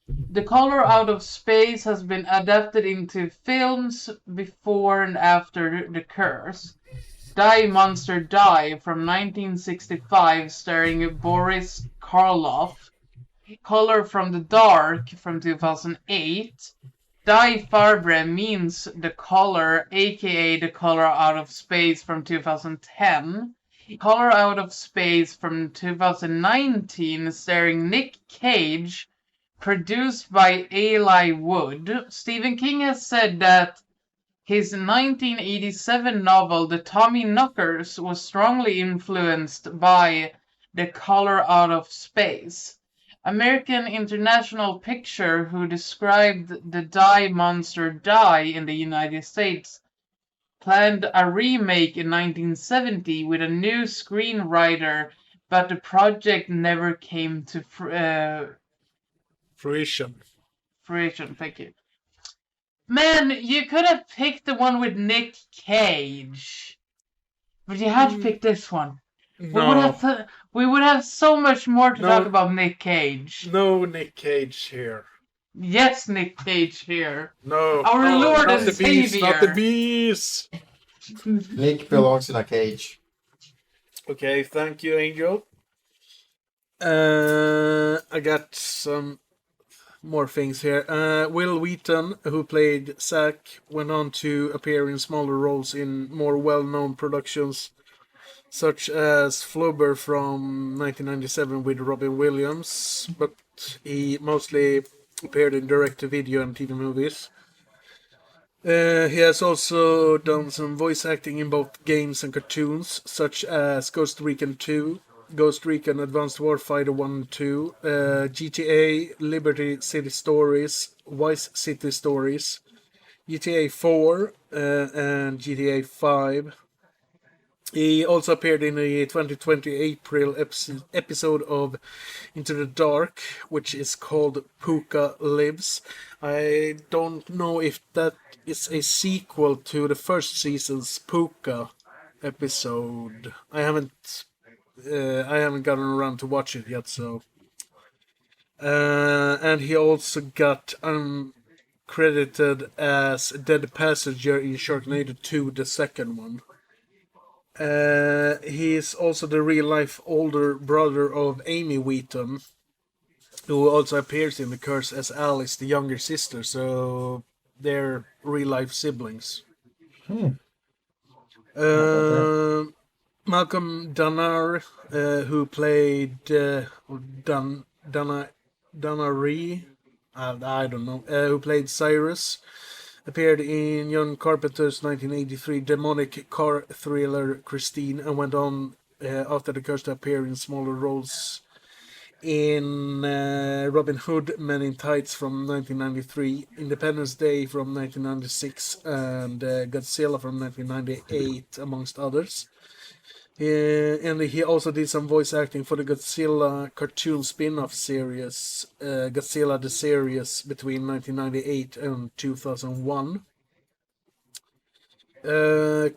Speaker 2: The Color Out of Space has been adapted into films before and after The Curse. Die Monster Die from 1965 starring Boris Karloff. Color from the Dark from 2008. Die Farbre means the color, aka The Color Out of Space from 2010. Color Out of Space from 2019 starring Nick Cage, produced by Eli Wood. Stephen King has said that his 1987 novel The Tommyknockers was strongly influenced by The Color Out of Space. American International Picture, who described the Die Monster Die in the United States, planned a remake in 1970 with a new screenwriter, but the project never came to
Speaker 1: Fruition.
Speaker 2: Thank you. Man, you could have picked the one with Nick Cage, but you had to pick this one.
Speaker 1: No.
Speaker 2: We would have so much more to
Speaker 1: No.
Speaker 2: talk about Nick Cage.
Speaker 1: No Nick Cage here.
Speaker 2: Yes, Nick Cage here.
Speaker 1: No.
Speaker 2: Our
Speaker 1: no,
Speaker 2: Lord
Speaker 1: not
Speaker 2: and
Speaker 1: the beast,
Speaker 2: Savior.
Speaker 1: not the beast.
Speaker 4: Nick belongs in a cage.
Speaker 1: Okay, thank you, Angel. I got some more things here. Will Wheaton, who played Zack, went on to appear in smaller roles in more well-known productions, such as Flubber from 1997 with Robin Williams, but he mostly appeared in direct-to-video and TV movies. He has also done some voice acting in both games and cartoons, such as Ghost Recon 2, Ghost Recon Advanced Warfighter 1 and 2, GTA Liberty City Stories, Vice City Stories, GTA 4, and GTA 5. He also appeared in the 2020 April episode of Into the Dark, which is called Puka Lives. I don't know if that is a sequel to the first season's Puka episode. I haven't gotten around to watch it yet, so. And he also got uncredited as a dead passenger in Sharknado 2, the second one. He is also the real-life older brother of Amy Wheaton, who also appears in The Curse as Alice, the younger sister, so they're real-life siblings. Malcolm Danner, who played Dannery, I don't know, who played Cyrus, appeared in John Carpenter's 1983 demonic car thriller Christine, and went on after the curse to appear in smaller roles in Robin Hood, Men in Tights from 1993, Independence Day from 1996, and Godzilla from 1998, amongst others. And he also did some voice acting for the Godzilla cartoon spin-off series, Godzilla the Series, between 1998 and 2001.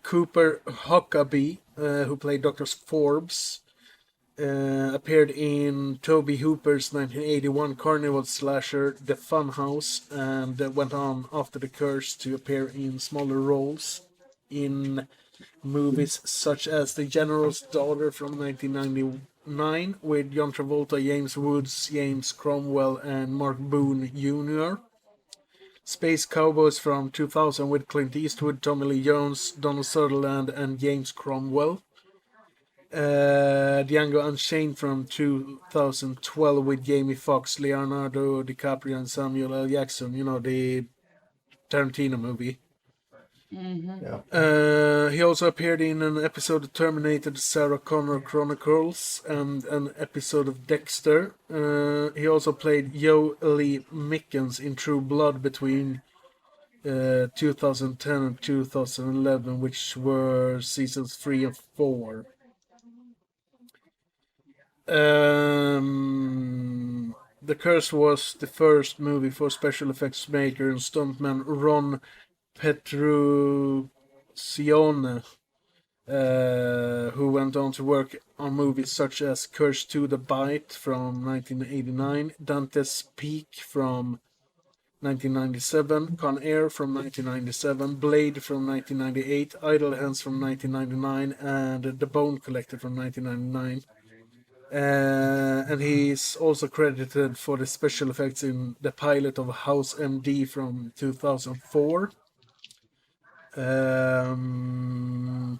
Speaker 1: Cooper Huckabee, who played Dr. Forbes, appeared in Toby Hooper's 1981 carnival slasher The Funhouse, and went on after the curse to appear in smaller roles in movies such as The General's Daughter from 1999 with John Travolta, James Woods, James Cromwell, and Mark Boone Jr. Space Cowboys from 2000 with Clint Eastwood, Tommy Lee Jones, Donald Sutherland, and James Cromwell. Django Unchained from 2012 with Jamie Foxx, Leonardo DiCaprio, and Samuel L. Jackson. You know, the Tarantino movie.
Speaker 2: Mm-hmm.
Speaker 1: He also appeared in an episode of Terminator: The Sarah Connor Chronicles and an episode of Dexter. He also played Joe Lee Mickens in True Blood between 2010 and 2011, which were seasons 3 and 4. The Curse was the first movie for special effects maker and stuntman Ron Petruccione, who went on to work on movies such as Curse 2: The Bite from 1989, Dante's Peak from 1997, Con Air from 1997, Blade from 1998, Idle Hands from 1999, and The Bone Collector from 1999. And he's also credited for the special effects in the pilot of House MD from 2004.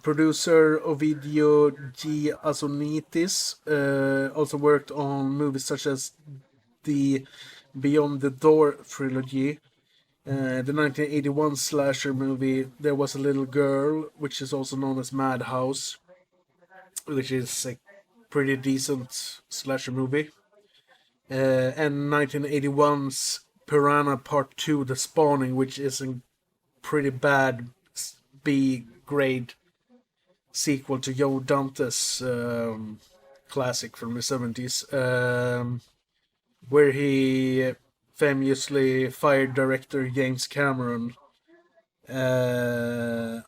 Speaker 1: Producer Ovidio G. Asonitis also worked on movies such as the Beyond the Door trilogy, the 1981 slasher movie There Was a Little Girl, which is also known as Madhouse, which is a pretty decent slasher movie, and 1981's Piranha Part 2 The Spawning, which is a pretty bad B-grade sequel to Joe Dante's classic from the 70s, where he famously fired director James Cameron, and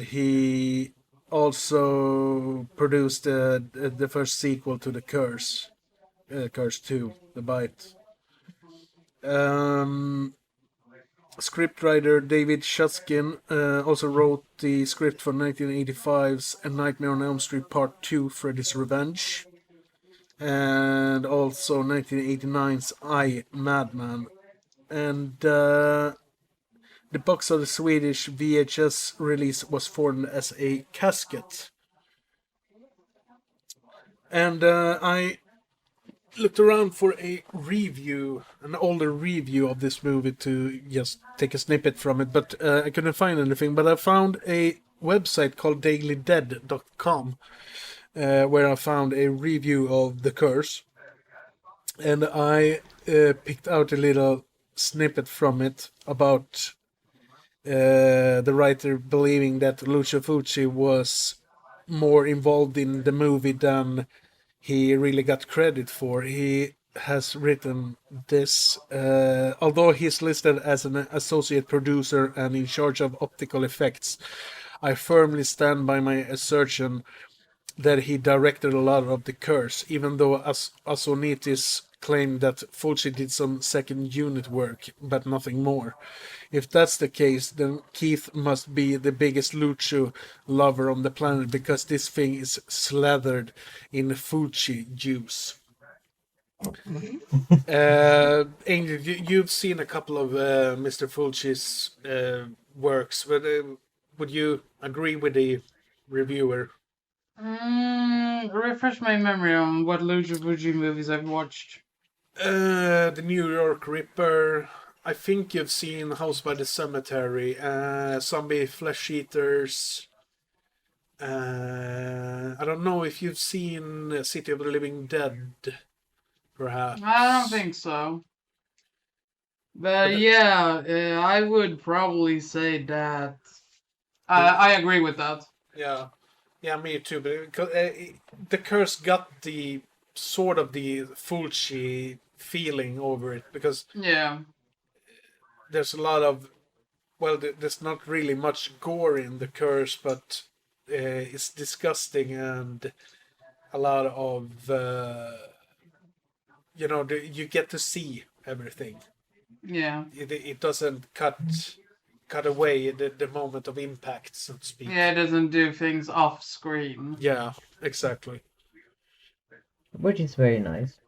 Speaker 1: he also produced the first sequel to The Curse, Curse 2, The Bite. Scriptwriter David Shuskin also wrote the script for 1985's A Nightmare on Elm Street Part 2, Freddy's Revenge, and also 1989's I, Madman. And the box of the Swedish VHS release was formed as a casket. And I looked around for a review, an older review of this movie to just take a snippet from it, but I couldn't find anything. But I found a website called dailydead.com, where I found a review of The Curse, and I picked out a little snippet from it about the writer believing that Lucio Fulci was more involved in the movie than he really got credit for. He has written this, although he's listed as an associate producer and in charge of optical effects, I firmly stand by my assertion that he directed a lot of The Curse, even though Asonitis claimed that Fulci did some second unit work, but nothing more. If that's the case, then Keith must be the biggest Lucio lover on the planet, because this thing is slathered in Fulci juice. Angel, you've seen a couple of Mr. Fulci's works, but would you agree with the reviewer?
Speaker 2: Refresh my memory on what Luigi Fuji movies I've watched.
Speaker 1: The New York Ripper. I think you've seen House by the Cemetery. Zombie Flesh Eaters. I don't know if you've seen City of the Living Dead, perhaps.
Speaker 2: I don't think so. But yeah, I would probably say that. I agree with that.
Speaker 1: Yeah, yeah, me too. But because, the Curse got the sort of the Fulci feeling over it because
Speaker 2: Yeah.
Speaker 1: there's a lot of, well, there's not really much gore in the Curse, but it's disgusting and a lot of you get to see everything.
Speaker 2: Yeah.
Speaker 1: It doesn't cut away the moment of impact, so to speak.
Speaker 2: Yeah, it doesn't do things off screen.
Speaker 1: Yeah, exactly.
Speaker 3: Which is very nice.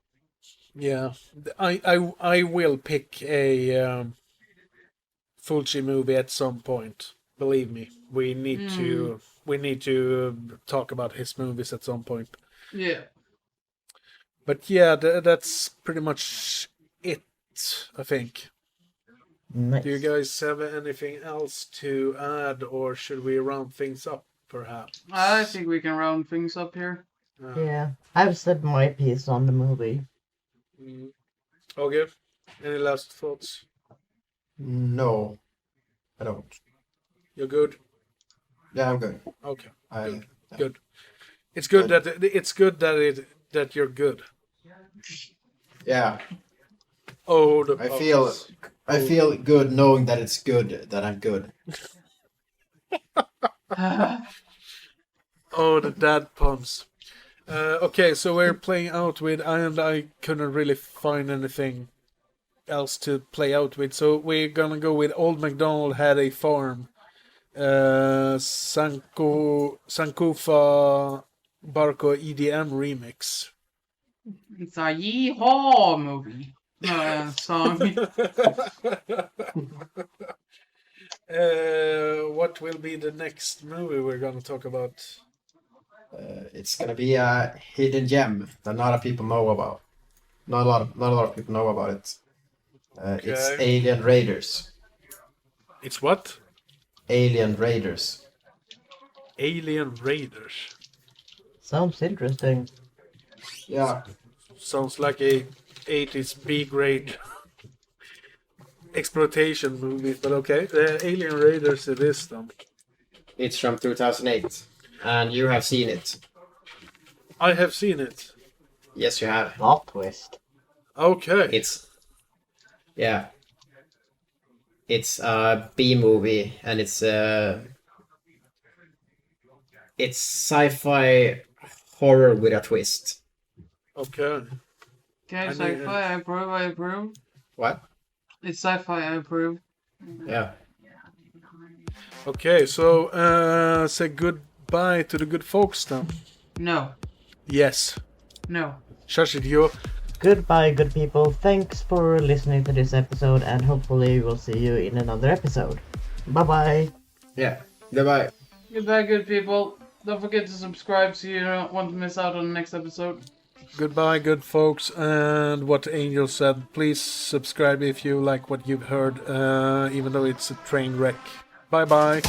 Speaker 1: Yeah, I will pick a Fulci movie at some point. Believe me, we need to talk about his movies at some point.
Speaker 2: Yeah.
Speaker 1: But yeah, that's pretty much it, I think.
Speaker 3: Nice.
Speaker 1: Do you guys have anything else to add, or should we round things up, perhaps?
Speaker 2: I think we can round things up here.
Speaker 3: Yeah, I've said my piece on the movie.
Speaker 1: Okay. Any last thoughts?
Speaker 4: No, I don't.
Speaker 1: You're good.
Speaker 4: Yeah, I'm good.
Speaker 1: Okay.
Speaker 4: I
Speaker 1: Good. It's good that you're good.
Speaker 4: yeah.
Speaker 1: Oh, the
Speaker 4: I feel good knowing that it's good that I'm good.
Speaker 1: Oh, the dad puns. Okay, so we're playing out with, and I couldn't really find anything else to play out with, so we're gonna go with Old MacDonald Had a Farm. Sankofa Barco EDM remix.
Speaker 2: It's a yeehaw movie. Song.
Speaker 1: What will be the next movie we're gonna talk about?
Speaker 4: It's gonna be a hidden gem that not a lot of people know about. Not a lot of people know about it. It's
Speaker 1: Okay.
Speaker 4: Alien Raiders.
Speaker 1: It's what?
Speaker 4: Alien Raiders.
Speaker 1: Alien Raiders.
Speaker 3: Sounds interesting.
Speaker 4: Yeah.
Speaker 1: Sounds like a 80s B-grade exploitation movie, but okay. Alien Raiders it is then.
Speaker 4: It's from 2008, and you have seen it.
Speaker 1: I have seen it.
Speaker 4: Yes, you have.
Speaker 3: Plot twist.
Speaker 1: Okay.
Speaker 4: It's a B movie, and it's sci-fi horror with a twist.
Speaker 1: Okay.
Speaker 2: Okay,
Speaker 1: I
Speaker 2: sci-fi,
Speaker 1: mean,
Speaker 2: I approve.
Speaker 4: What?
Speaker 2: It's sci-fi, I approve.
Speaker 4: Yeah.
Speaker 1: Okay, so say goodbye to the good folks then.
Speaker 2: No.
Speaker 1: Yes.
Speaker 2: No.
Speaker 1: Shush it, you.
Speaker 3: Goodbye, good people. Thanks for listening to this episode, and hopefully we'll see you in another episode. Bye-bye.
Speaker 4: Yeah. Goodbye.
Speaker 2: Goodbye, good people. Don't forget to subscribe so you don't want to miss out on the next episode.
Speaker 1: Goodbye, good folks, and what Angel said, please subscribe if you like what you've heard, even though it's a train wreck. Bye-bye.